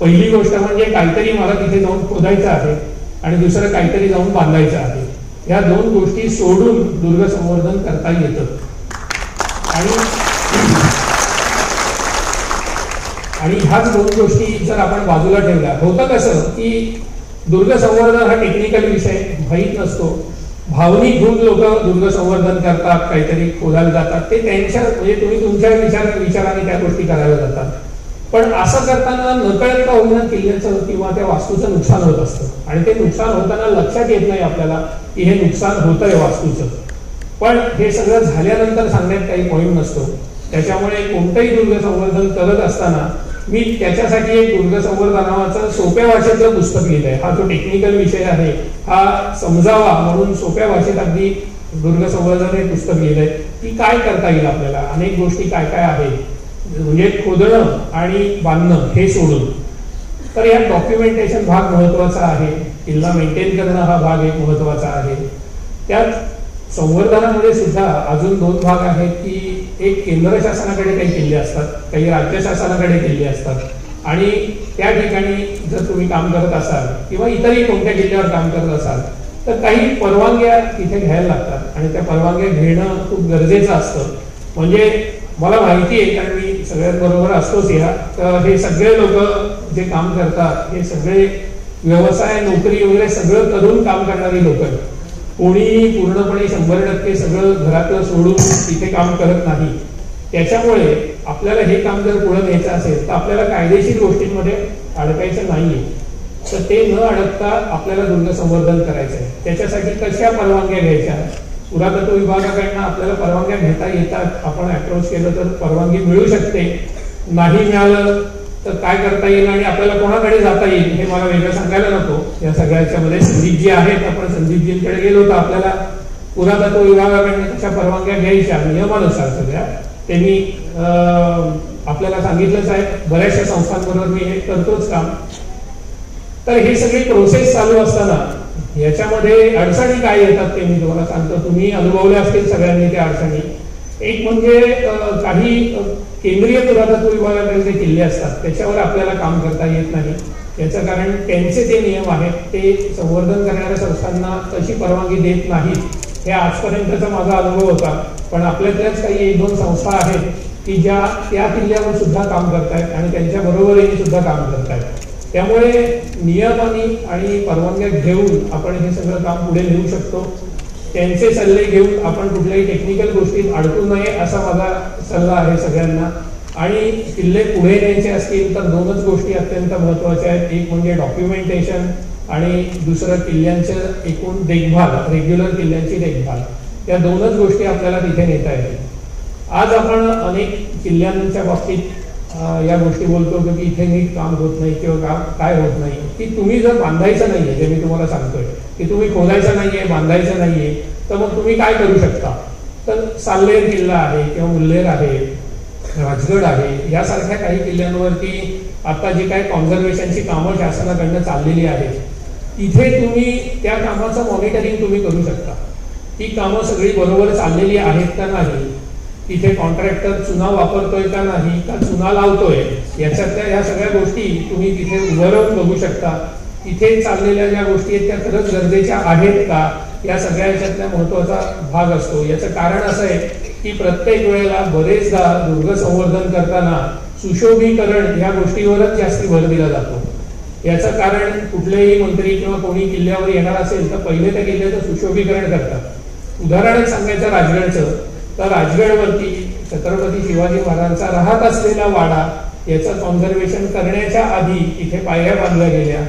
पहिली गोष्ट म्हणजे काहीतरी मला तिथे जाऊन खोदायचं आहे आणि दुसरं काहीतरी जाऊन बांधायचं आहे. या 2 गोष्टी सोडून दुर्ग संवर्धन करता येतं. आणि ह्याच 2 गोष्टी जर आपण बाजूला ठेवल्या, होतं कसं की दुर्ग संवर्धन हा टेक्निकल विषय माहीत नसतो. भावनिक घेऊन लोक दुर्ग संवर्धन करतात, काहीतरी खोदायला जातात. ते त्यांच्या म्हणजे तुम्ही तुमच्या विचाराने त्या गोष्टी करायला जातात. पण असं करताना नकळत का होईना किल्ल्याचं किंवा त्या वास्तूचं नुकसान होत असतं आणि ते नुकसान होताना लक्षात येत नाही आपल्याला की हे नुकसान होतंय वास्तूचं. पण हे सगळं झाल्यानंतर सांगण्यात काही पॉईंट नसतो. त्याच्यामुळे कोणतंही दुर्ग संवर्धन करत असताना मी त्याच्यासाठी एक दुर्ग संवर्धनाचं सोप्या भाषेतलं पुस्तक लिहिलंय. हा जो टेक्निकल विषय आहे हा समजावा म्हणून सोप्या भाषेत अगदी दुर्ग संवर्धन हे पुस्तक लिहिलंय की काय करता येईल आपल्याला. अनेक गोष्टी काय काय आहेत म्हणजे खोदणं आणि बांधणं हे सोडून. तर या डॉक्युमेंटेशन भाग महत्वाचा आहे. किल्ला मेंटेन करणं हा भाग एक महत्वाचा आहे. त्यात संवर्धनामध्ये सुद्धा अजून 2 भाग आहेत की एक केंद्र शासनाकडे काही किल्ले असतात, काही राज्य शासनाकडे किल्ले असतात आणि त्या ठिकाणी जर तुम्ही काम करत असाल किंवा इतरही कोणत्या किल्ल्यावर काम करत असाल तर काही परवानग्या तिथे घ्यायला लागतात आणि त्या परवानग्या घेणं खूप गरजेचं असतं. म्हणजे मला माहिती आहे कारण मी सगळ्यात बरोबर असतोच या, तर हे सगळे लोक जे काम करतात हे सगळे व्यवसाय नोकरी वगैरे सगळं करून काम करणारी लोक आहेत. कोणी पूर्णपणे 100% सगळं घरातलं सोडून तिथे काम करत नाही. त्याच्यामुळे आपल्याला हे काम जर पुढे न्यायचं असेल तर आपल्याला कायदेशीर गोष्टींमध्ये अडकायचं नाहीये. तर ते न अडकता आपल्याला दुर्ग संवर्धन करायचं आहे. त्याच्यासाठी कशा परवानग्या घ्यायच्या, पुरातत्व विभागाकडनं आपल्याला परवानग्या घेता येतात. आपण अप्रोच केलं तर परवानगी मिळू शकते. नाही मिळालं तर काय करता येईल आणि आपल्याला कोणाकडे जाता येईल हे मला वेगळं सांगायला नको. या सगळ्याच्या मध्ये संदीपजी आहेत, आपण संदीपजींकडे गेलो तर आपल्याला पुरातत्व विभागाकडनं कशा परवानग्या घ्यायच्या नियमानुसार सगळ्या त्यांनी आपल्याला सांगितलंच आहे. बऱ्याचशा संस्थांबरोबर मी हे करतोच काम. तर हे सगळी प्रोसेस चालू असताना याच्यामध्ये अडचणी काय येतात ते मी तुम्हाला सांगतो. तुम्ही अनुभवल्या असतील सगळ्यांनी त्या अडचणी. एक म्हणजे काही केंद्रीय पुरातत्व विभागाकडे जे किल्ले असतात त्याच्यावर आपल्याला काम करता येत नाही. याचं कारण त्यांचे जे नियम आहेत ते संवर्धन करणाऱ्या संस्थांना तशी परवानगी देत नाहीत. हे आजपर्यंतचा माझा अनुभव होता. पण आपल्यातल्याच काही 1-2 संस्था आहेत की ज्या त्या किल्ल्यावर सुद्धा काम करतायत आणि त्यांच्या बरोबरीने सुद्धा काम करतायत. त्यामुळे नियमाने आणि परवानग्या घेऊन आपण हे सगळं काम पुढे नेऊ शकतो. त्यांचे सल्ले घेऊन आपण कुठल्याही टेक्निकल गोष्टीत अडकू नये असा माझा सल्ला आहे सगळ्यांना. आणि किल्ले पुढे न्यायचे असतील तर 2च गोष्टी अत्यंत महत्वाच्या आहेत. एक म्हणजे डॉक्युमेंटेशन आणि दुसरं किल्ल्यांचं एकूण देखभाल, रेग्युलर किल्ल्यांची देखभाल. या 2च गोष्टी आपल्याला तिथे नेता येतील. आज आपण अनेक किल्ल्यांच्या बाबतीत या गोष्टी बोलतो की इथे नीट काम होत नाही किंवा काय होत नाही. की तुम्ही जर बांधायचं नाहीये, जे मी तुम्हाला सांगतोय की तुम्ही खोदायचं नाहीये, बांधायचं नाहीये, तर मग तुम्ही काय करू शकता. तर साल्लेर किल्ला आहे किंवा मुल्लेर आहे, राजगड आहे, यासारख्या काही किल्ल्यांवरती आता जी काही कॉन्झर्वेशनची कामं शासनाकडनं चाललेली आहेत तिथे तुम्ही त्या कामाचं मॉनिटरिंग तुम्ही करू शकता. ती कामं सगळी बरोबर चाललेली आहेत का नाही, तिथे कॉन्ट्रॅक्टर चुना वापरतोय का नाही, का चुना लावतोय, याच्यातल्या या सगळ्या गोष्टी तुम्ही तिथे उभं राहून बघू शकता तिथे चाललेल्या ज्या गोष्टी आहेत त्या खरंच गरजेच्या आहेत का, या सगळ्या याच्यातला महत्वाचा भाग असतो. याचं कारण असं आहे की प्रत्येक वेळेला बरेचदा दुर्ग संवर्धन करताना सुशोभीकरण या गोष्टीवरच जास्ती भर दिला जातो. याचं कारण कुठलेही मंत्री किंवा कोणी किल्ल्यावर येणार असेल तर पहिले त्या किल्ल्याचं सुशोभीकरण करतात. उदाहरण सांगायचं राजगडचं, तर राजगडवरती छत्रपती शिवाजी महाराजांचा राहत असलेला वाडा याचं कॉन्झर्वेशन करण्याच्या आधी इथे पायऱ्या बांधल्या गेल्या,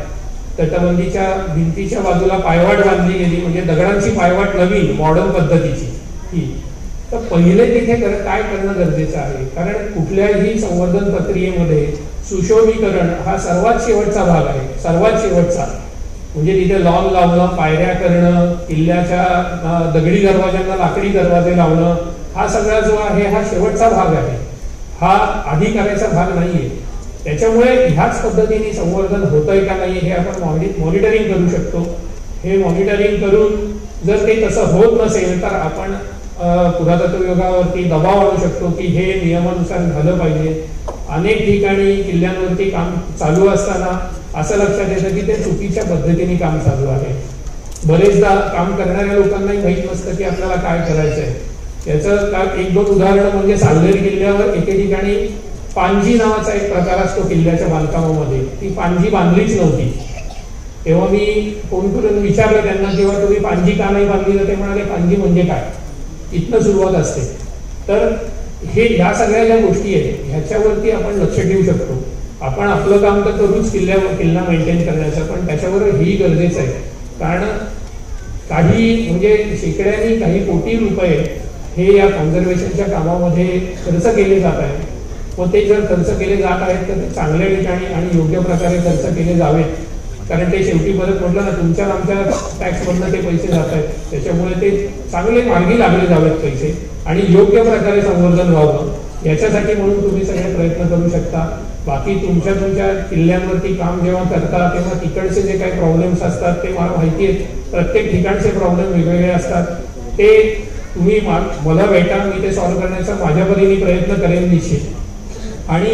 तटबंदीच्या भिंतीच्या बाजूला पायवाट बांधली गेली, म्हणजे दगडांची पायवाट नवीन मॉडर्न पद्धतीची ही. तर पहिले तिथे काय करणं गरजेचं आहे, कारण कुठल्याही संवर्धन प्रक्रियेमध्ये सुशोभीकरण हा सर्वात शेवटचा भाग आहे, सर्वात शेवटचा. म्हणजे तिथे लॉन लावणं, पायऱ्या करणं, किल्ल्याच्या दगडी दरवाज्यांना लाकडी दरवाजे लावणं, हा सगळा जो आहे हा शेवटचा भाग आहे, हा आधी करायचा भाग नाहीये. त्याच्यामुळे ह्याच पद्धतीने संवर्धन होतंय का नाही हे आपण मॉनिटरिंग करू शकतो. हे मॉनिटरिंग करून जर ते तसं होत नसेल तर आपण पुरातत्व विभागावरती दबाव आणू शकतो की हे नियमानुसार झालं पाहिजे. अनेक ठिकाणी किल्ल्यांवरती काम चालू असताना असं लक्षात येतं की ते चुकीच्या पद्धतीने काम चालू आहे. बरेचदा काम करणाऱ्या लोकांनाही माहीत नसतं की आपल्याला काय करायचंय. याचं एक दोन उदाहरणं म्हणजे साल्हेर किल्ल्यावर एके ठिकाणी पांजी नावाचा एक प्रकार असतो किल्ल्याच्या बांधकामामध्ये, ती पांजी बांधलीच नव्हती. तेव्हा मी फोन करून विचारलं त्यांना, जेव्हा तुम्ही पांजी का नाही बांधली, तर ते म्हणाले पांजी म्हणजे काय, इथनं सुरुवात असते. तर ह्या सगळ्या ज्या गोष्टी आहेत ह्याच्यावरती आपण लक्ष ठेवू शकतो. आपण आपलं काम तर करूच किल्ला मेंटेन करण्याचं, पण त्याच्यावर ही गरजेचं आहे. कारण काही म्हणजे शेकड्यांनी काही कोटी रुपये हे या कॉन्झर्वेशनच्या कामामध्ये खर्च केले जात आहेत. व ते जर खर्च केले जात आहेत तर ते चांगल्या ठिकाणी आणि योग्य प्रकारे खर्च केले जावेत. कारण ते शेवटी परत म्हटलं ना, तुमच्या आमच्या टॅक्समधनं ते पैसे जात आहेत, त्याच्यामुळे ते चांगले मार्गी लागले जावेत पैसे आणि योग्य प्रकारे संवर्धन व्हावं याच्यासाठी म्हणून तुम्ही सगळे प्रयत्न करू शकता. बाकी तुमच्या किल्ल्यांवरती काम जेव्हा करता तेव्हा तिकडचे जे काही प्रॉब्लेम्स असतात ते मला माहिती आहेत. प्रत्येक ठिकाणचे प्रॉब्लेम वेगवेगळे असतात. ते तुम्ही मला भेटा, मी ते सॉल्व्ह करण्याचा माझ्या परीने प्रयत्न करेन निश्चित. आणि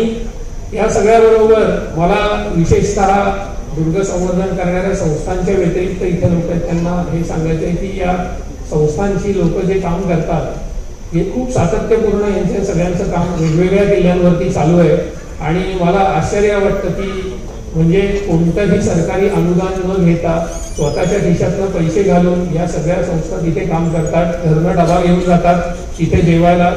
या सगळ्याबरोबर मला विशेषतः दुर्ग संवर्धन करणाऱ्या संस्थांच्या व्यतिरिक्त इथे लोक आहेत त्यांना हे सांगायचं आहे की या संस्थांची लोक जे काम करतात हे खूप सातत्यपूर्ण यांच्या सगळ्यांचं काम वेगवेगळ्या किल्ल्यांवरती चालू आहे. आणि मला आश्चर्य वाटतं की म्हणजे कोणतंही सरकारी अनुदान न घेता स्वतःच्या खिशातनं पैसे घालून या सगळ्या संस्था तिथे काम करतात. घरनं डबा घेऊन जातात, तिथे जेवायला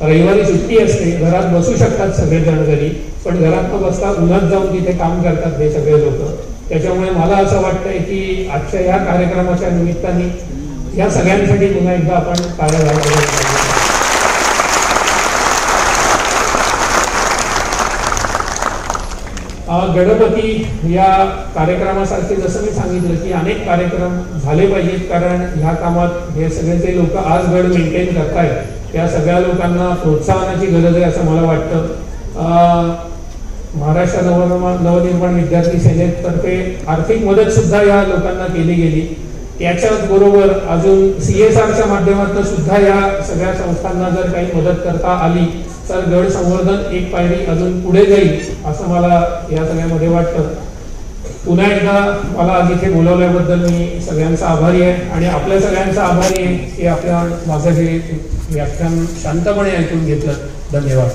रविवारी सुट्टी असते, घरात बसू शकतात सगळेजण घरी, पण घरात न बसता उन्हात जाऊन तिथे काम करतात हे सगळे लोक. त्याच्यामुळे मला असं वाटतंय की आजच्या या कार्यक्रमाच्या निमित्ताने या सगळ्यांसाठी पुन्हा एकदा आपण टाळ्या वाजवायला. गणपती या कार्यक्रमासारखे जसं मी सांगितलं की अनेक कार्यक्रम झाले पाहिजेत, कारण ह्या कामात हे सगळे जे लोक आज गड मेंटेन करतायत त्या सगळ्या लोकांना प्रोत्साहनाची गरज आहे असं मला वाटतं. महाराष्ट्र नवनिर्माण विद्यार्थी सेनेतर्फे आर्थिक मदत सुद्धा या लोकांना केली गेली. याच्याच बरोबर अजून CSRच्या माध्यमातून सुद्धा या सगळ्या संस्थांना जर काही मदत करता आली तर गड संवर्धन एक पायरी अजून पुढे जाईल असं मला या सगळ्यामध्ये वाटतं. पुन्हा एकदा मला आज इथे बोलवल्याबद्दल मी सगळ्यांचा आभारी आहे आणि आपल्या सगळ्यांचा आभारी आहे की आपल्या माझं हे व्याख्यान शांतपणे ऐकून घेतलं. धन्यवाद.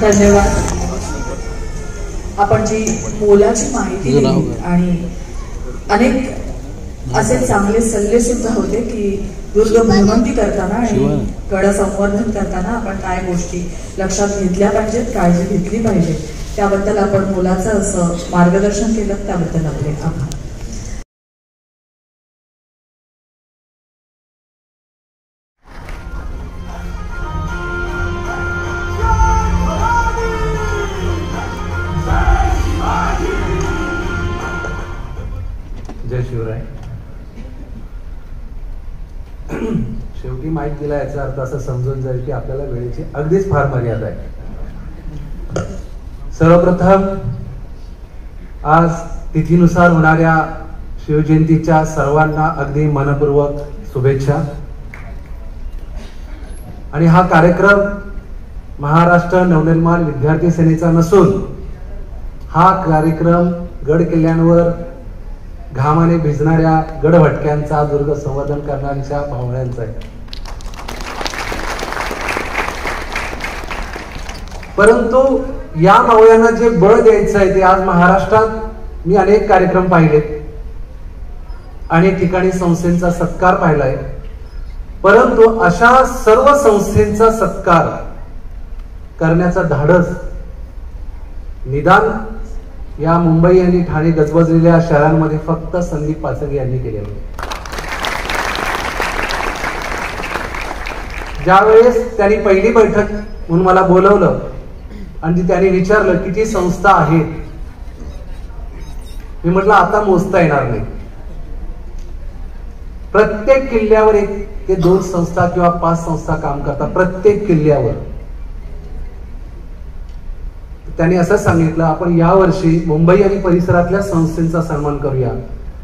धन्यवाद. आपण जी मोलाची माहिती दिली आणि अनेक असे चांगले सल्ले सुद्धा होते की दुर्ग भ्रमंती करताना आणि गड संवर्धन करताना आपण काय गोष्टी लक्षात घेतल्या पाहिजेत, काळजी घेतली पाहिजे, त्याबद्दल आपण मोलाचं असं मार्गदर्शन केलं, त्याबद्दल आपले आभार. जय शिवराय. शेवटी माहीत दिला याचा अर्थ असं समजून जाईल की आपल्याला वेळेची अगदीच फार मर्यादा आहे. सर्वप्रथम आज तिथीनुसार होणाऱ्या शिवजयंतीच्या सर्वांना अगदी मनपूर्वक शुभेच्छा. आणि हा कार्यक्रम महाराष्ट्र नवनिर्माण विद्यार्थी सेनेचा नसून हा कार्यक्रम गड किल्ल्यांवर घामाने भिजणाऱ्या गडभटक्यांचा, दुर्ग संवर्धन करणाऱ्यांच्या भावनांचा आहे. परंतु या मावळ्यांना जे बळ द्यायचं आहे ते आज महाराष्ट्रात मी अनेक कार्यक्रम पाहिलेत, अनेक ठिकाणी संस्थेचा सत्कार पाहिलाय. परंतु अशा सर्व संस्थेचा सत्कार करण्याचा धाडस निदान या मुंबई आणि ठाणे गजबजलेल्या शहरांमध्ये फक्त संदीप पाचंगे यांनी केलेलं आहे. ज्यावेळेस त्यांनी पहिली बैठक म्हणून मला बोलवलं आणि त्यांनी विचारलं किती संस्था आहेत, मी म्हटलं आता मोजता येणार नाही. प्रत्येक किल्ल्यावर 1 ते 2 संस्था किंवा 5 संस्था काम करतात प्रत्येक किल्ल्यावर. त्यांनी असं सांगितलं आपण यावर्षी मुंबई आणि परिसरातल्या संस्थांचा सन्मान करूया,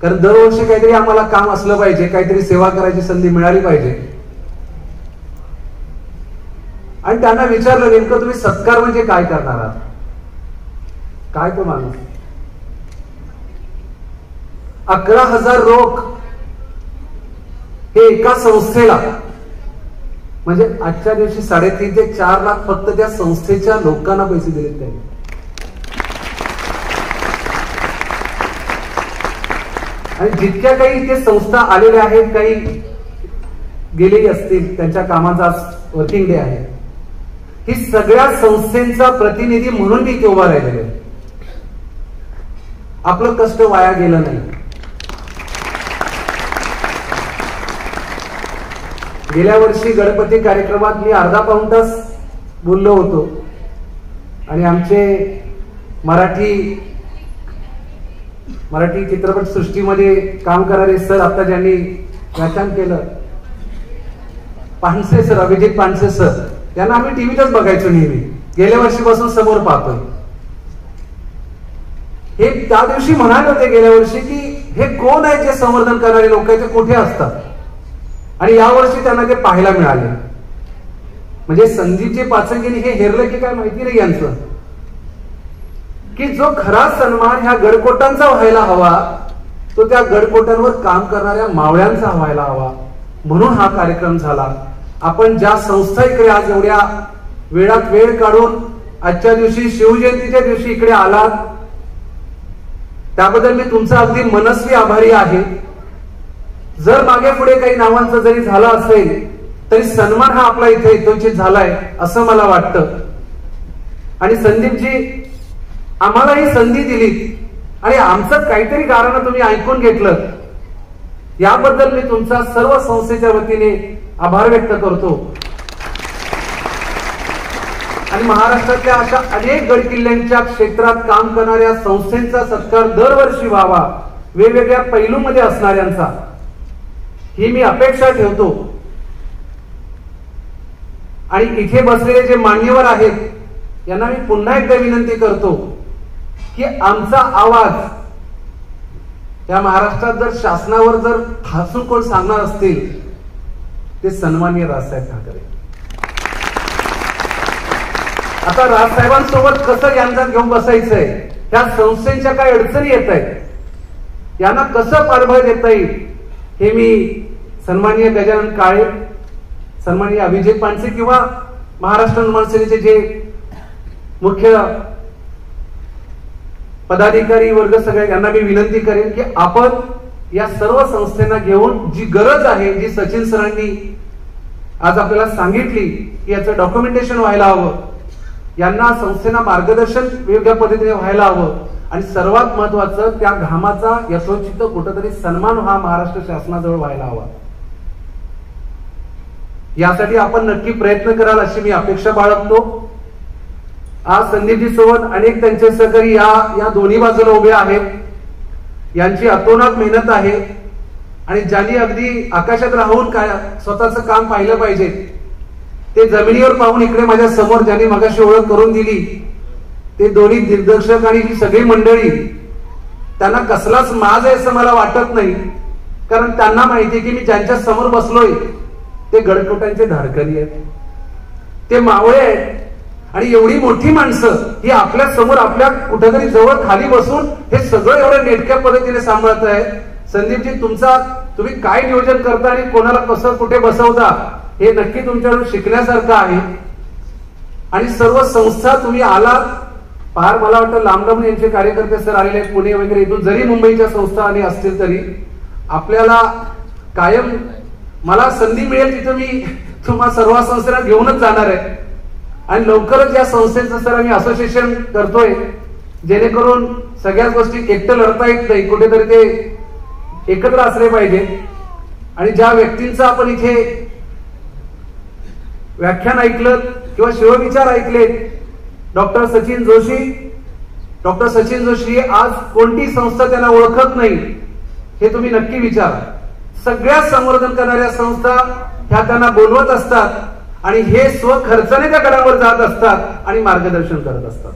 कारण दरवर्षी काहीतरी आम्हाला काम असलं पाहिजे, काहीतरी सेवा करायची संधी मिळाली पाहिजे. आणि त्यांना विचारलं नेमकं तुम्ही सत्कार म्हणजे काय करणार आहात, काय तो माणूस. 11,000 रोख हे एका संस्थेला, म्हणजे आजच्या दिवशी 3.5 ते 4 लाख फक्त त्या संस्थेच्या लोकांना पैसे दिलेत त्यांनी. आणि जितक्या काही इथे संस्था आलेल्या आहेत, काही गेलेली असतील, त्यांच्या कामाचा वर्किंग डे आहे, ही सगळ्या संस्थेचा प्रतिनिधी म्हणून मी इथे उभा राहिलेलो आहे. आपलं कष्ट वाया गेलं नाही. गेल्या वर्षी गणपती कार्यक्रमात मी अर्धा पाऊण तास बोललो होतो आणि आमचे मराठी चित्रपट सृष्टीमध्ये काम करणारे सर आता ज्यांनी व्याख्यान केलं, पानसे सर, अभिजित पानसे सर, त्यांना आम्ही टीव्हीतच बघायचो नेहमी, गेल्या वर्षीपासून समोर पाहतोय. हे त्या दिवशी म्हणाले होते गेल्या वर्षी की हे कोण आहे जे संवर्धन करणारे लोक आहेत, ते कुठे असतात, आणि यावर्षी त्यांना ते पाहायला मिळाले. म्हणजे संदीपजी पाचंगेंनी हे हेरलं की काय माहिती नाही यांचं, की जो खरा सन्मान ह्या गडकोटांचा व्हायला हवा तो त्या गडकोटांवर काम करणाऱ्या मावळ्यांचा व्हायला हवा, म्हणून हा कार्यक्रम झाला. आपण ज्या संस्था इकडे आज एवढ्या वेळात वेळ काढून आजच्या दिवशी शिवजयंतीच्या दिवशी इकडे आलात, त्याबद्दल मी तुमचा अगदी मनस्वी आभारी आहे. जर मागे पुढे काही नावांचं जरी झालं असेल तरी सन्मान हा आपला इथे यथोचित झालाय असं मला वाटतं. आणि संदीपजी आम्हाला ही संधी दिली आणि आमचं काहीतरी कारण तुम्ही ऐकून घेतलं, याबद्दल मी तुमचा सर्व संस्थेच्या वतीने आभार व्यक्त करतो. आणि महाराष्ट्रातल्या अशा अनेक गडकिल्ल्यांच्या क्षेत्रात काम करणाऱ्या संस्थेचा सत्कार दरवर्षी व्हावा, वेगवेगळ्या पैलूमध्ये असणाऱ्यांचा, ही मी अपेक्षा ठेवतो. आणि इथे बसलेले जे मान्यवर आहेत यांना मी पुन्हा एकदा विनंती करतो की आमचा आवाज या महाराष्ट्रात जर शासनावर जर ठासून कोण सांगणार असतील ते सन्माननीय राजसाहेब ठाकरे. आता राजसाहेबांसोबत कसं यांच्यात घेऊन बसायचंय, त्या संस्थेच्या काय अडचणी येत आहेत, यांना कसं पाठबळ देता येईल, हे मी सन्माननीय गजानन काळे, सन्माननीय अभिजित पानसे किंवा महाराष्ट्र निर्माण सेनेचे जे मुख्य पदाधिकारी वर्ग सगळे यांना मी विनंती करेन की आपण या सर्व संस्थांना घेऊन जी गरज आहे, जी सचिन सरांनी आज आपल्याला सांगितली की याचं डॉक्युमेंटेशन व्हायला हवं, यांना संस्थेना मार्गदर्शन वेगळ्या पद्धतीने व्हायला हवं, आणि सर्वात महत्वाचं त्या घामाचा यथोचित कुठेतरी सन्मान हा महाराष्ट्र शासनाजवळ व्हायला हवा. यासाठी आपण नक्की प्रयत्न कराल अशी मी अपेक्षा बाळगतो. आज संदीपजी सोबत अनेक त्यांचे सहकारी या दोन्ही बाजूला उभे आहेत. यांची अतोनात मेहनत आहे आणि ज्यांनी अगदी आकाशात राहून काय स्वतःचं काम पाहिलं पाहिजे ते जमिनीवर पाहून इकडे माझ्या समोर ज्यांनी मगाशी ओळख करून दिली ते दोन्ही दिग्दर्शक आणि ही सगळी मंडळी, त्यांना कसलाच माज आहे असं मला वाटत नाही, कारण त्यांना माहिती की मी ज्यांच्या समोर बसलोय ते गडकोटांचे धारकरी आहेत. ते मावळे आहेत आणि एवढी मोठी माणसं ही आपल्या समोर आपल्या कुठेतरी जवळ खाली बसून हे सगळं एवढ्या नेटक्या पद्धतीने सांभाळत आहे. संदीपजी, तुम्ही काय नियोजन करता आणि कोणाला कसं कुठे बसवता हे नक्की तुमच्याकडून शिकण्यासारखं आहे. आणि सर्व संस्था तुम्ही आलात फार, मला वाटतं लांब लांब यांचे कार्यकर्ते सर आलेले आहेत, पुणे वगैरे इथून, जरी मुंबईच्या संस्था आणि असतील तरी आपल्याला कायम मला संधी मिळेल तिथं मी तुम्हा सर्व संस्थांना घेऊनच जाणार आहे. आणि लवकरच या संस्थेचं सर आम्ही असोसिएशन करतोय, जेणेकरून सगळ्याच गोष्टी एकटं लढता येत नाही, कुठेतरी ते एकत्र असले पाहिजे. आणि ज्या व्यक्तींचं आपण इथे व्याख्यान ऐकलं किंवा शिवविचार ऐकले, डॉक्टर सचिन जोशी आज कोणती संस्था त्यांना ओळखत नाही हे तुम्ही नक्की विचारा. सगळ्या संवर्धन करणाऱ्या संस्था ह्या त्यांना बोलवत असतात आणि हे स्वखर्चाने त्या गडावर जात असतात आणि मार्गदर्शन करत असतात.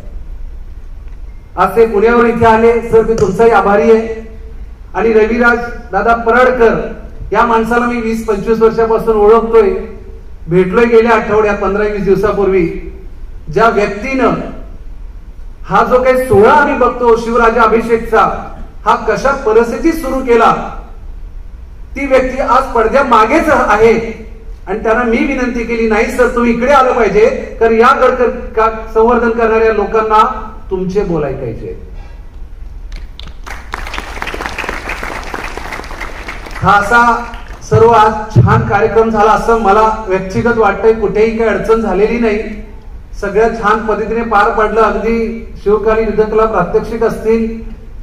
आज ते पुण्यावर इथे आले सर, मी तुमचाही आभारी आहे. आणि रविराज दादा पराडकर या माणसाला मी 20-25 वर्षापासून ओळखतोय, भेटलोय गेल्या आठवड्यात 15-20 दिवसापूर्वी. ज्या व्यक्तीनं हा जो काही सोहळा आम्ही बघतो शिवराजा अभिषेकचा, हा कशा परिस्थितीत सुरू केला, ती व्यक्ती आज पडद्या मागेच आहे. आणि त्यांना मी विनंती केली, नाही सर तुम्ही इकडे आलं पाहिजे, कारण या गड संवर्धन करणाऱ्या लोकांना तुमचे बोलायला पाहिजे. हा असा सर्व आज छान कार्यक्रम झाला असं मला व्यक्तिगत वाटतंय. कुठेही काही अडचण झालेली नाही, सगळ्या छान पद्धतीने पार पडलं. अगदी शिवकाली युद्धकला प्रात्यक्षिक असतील,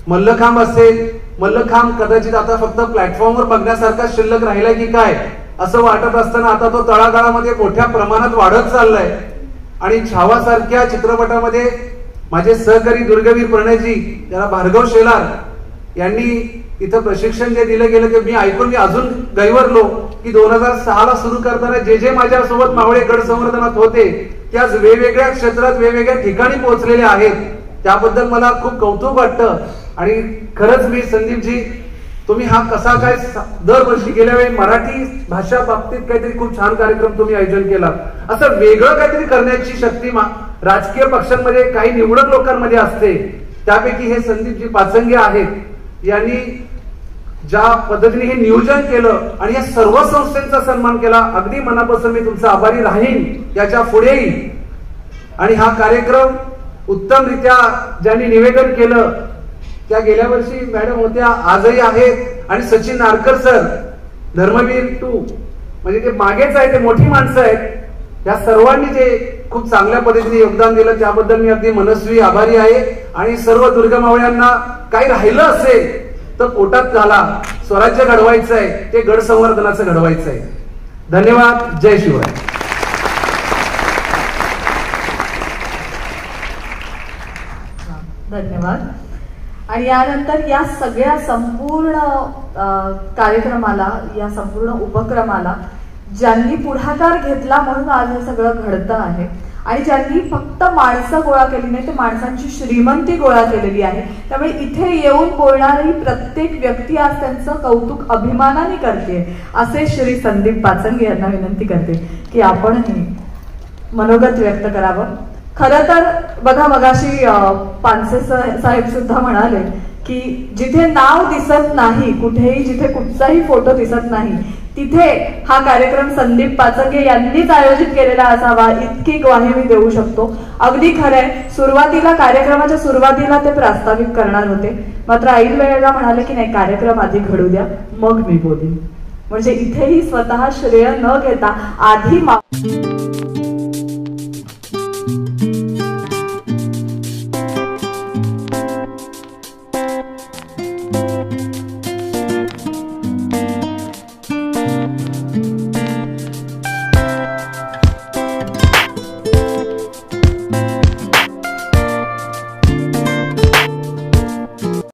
मल्लखांब असेल, मल्लखांब कदाचित आता फक्त प्लॅटफॉर्मवर बघण्यासारखा शिल्लक राहिला की काय असं वाटत असताना आता तो तळागाळामध्ये मोठ्या प्रमाणात वाढत चाललाय. आणि छावासारख्या चित्रपटामध्ये माझे सहकारी दुर्गवीर प्रणयजी, त्याला भार्गव शेलार यांनी इथं प्रशिक्षण जे दिलं गेलं ते मी ऐकून मी अजून गैवरलो की 2006 सुरू करताना जे माझ्यासोबत मावळे गड संवर्धनात होते ते आज वेगवेगळ्या क्षेत्रात वेगवेगळ्या ठिकाणी पोहोचलेले आहेत. त्याबद्दल मला खूप कौतुक वाटतं. आणि खरंच मी संदीपजी, तुम्ही हा कसा काय दरवर्षी गेल्या वेळी मराठी भाषा बाबतीत काहीतरी खूप छान कार्यक्रम तुम्ही आयोजन केला, असं वेगळं काहीतरी करण्याची शक्ती राजकीय पक्षांमध्ये काही निवडक लोकांमध्ये असते. त्यापैकी हे संदीपजी पाचंगे आहेत, यांनी ज्या पद्धतीने हे नियोजन केलं आणि या सर्व संस्थांचा सन्मान केला, अगदी मनापासून मी तुमचा आभारी राहीन याच्या पुढेही. आणि हा कार्यक्रम उत्तमरित्या ज्यांनी निवेदन केलं त्या गेल्या वर्षी मॅडम होत्या, आजही आहेत. आणि सचिन नारकर सर, धर्मवीर 2 म्हणजे ते मागेच आहे, ते मोठी माणसं आहेत. या सर्वांनी जे खूप चांगल्या पद्धतीने योगदान दिलं त्याबद्दल मी अगदी मनस्वी आभारी आहे. आणि सर्व दुर्गमावळ्यांना काही राहिलं असेल तर पोटात झाला, स्वराज्य घडवायचं आहे, ते गड संवर्धनाचं घडवायचं आहे. धन्यवाद. जय शिवराय. धन्यवाद. आणि यानंतर या सगळ्या संपूर्ण कार्यक्रमाला, या संपूर्ण उपक्रमाला ज्यांनी पुढाकार घेतला म्हणून आज हे सगळं घडतं आहे. आणि ज्यांनी फक्त माणसं गोळा केली नाही, तर माणसांची श्रीमंती गोळा केलेली आहे. त्यामुळे इथे येऊन बोलणारी प्रत्येक व्यक्ती आज त्यांचं कौतुक अभिमानाने करते. असे श्री संदीप पाचंगे यांना विनंती करते की आपणही मनोगत व्यक्त करावं. खरं तर बघा, मगाशी पानसे साहेब सुद्धा म्हणाले की जिथे नाव दिसत नाही, कुठेही जिथे कुठचाही फोटो दिसत नाही, तिथे हा कार्यक्रम संदीप पाचंगे यांनीच आयोजित केलेला असावा, इतकी ग्वाही मी देऊ शकतो. अगदी खरंय, सुरुवातीला कार्यक्रमाच्या सुरुवातीला ते प्रास्ताविक करणार होते, मात्र ऐन वेळेला म्हणाले की नाही, कार्यक्रम आधी घडू द्या मग मी बोलीन. म्हणजे इथेही स्वतः श्रेय न घेता आधी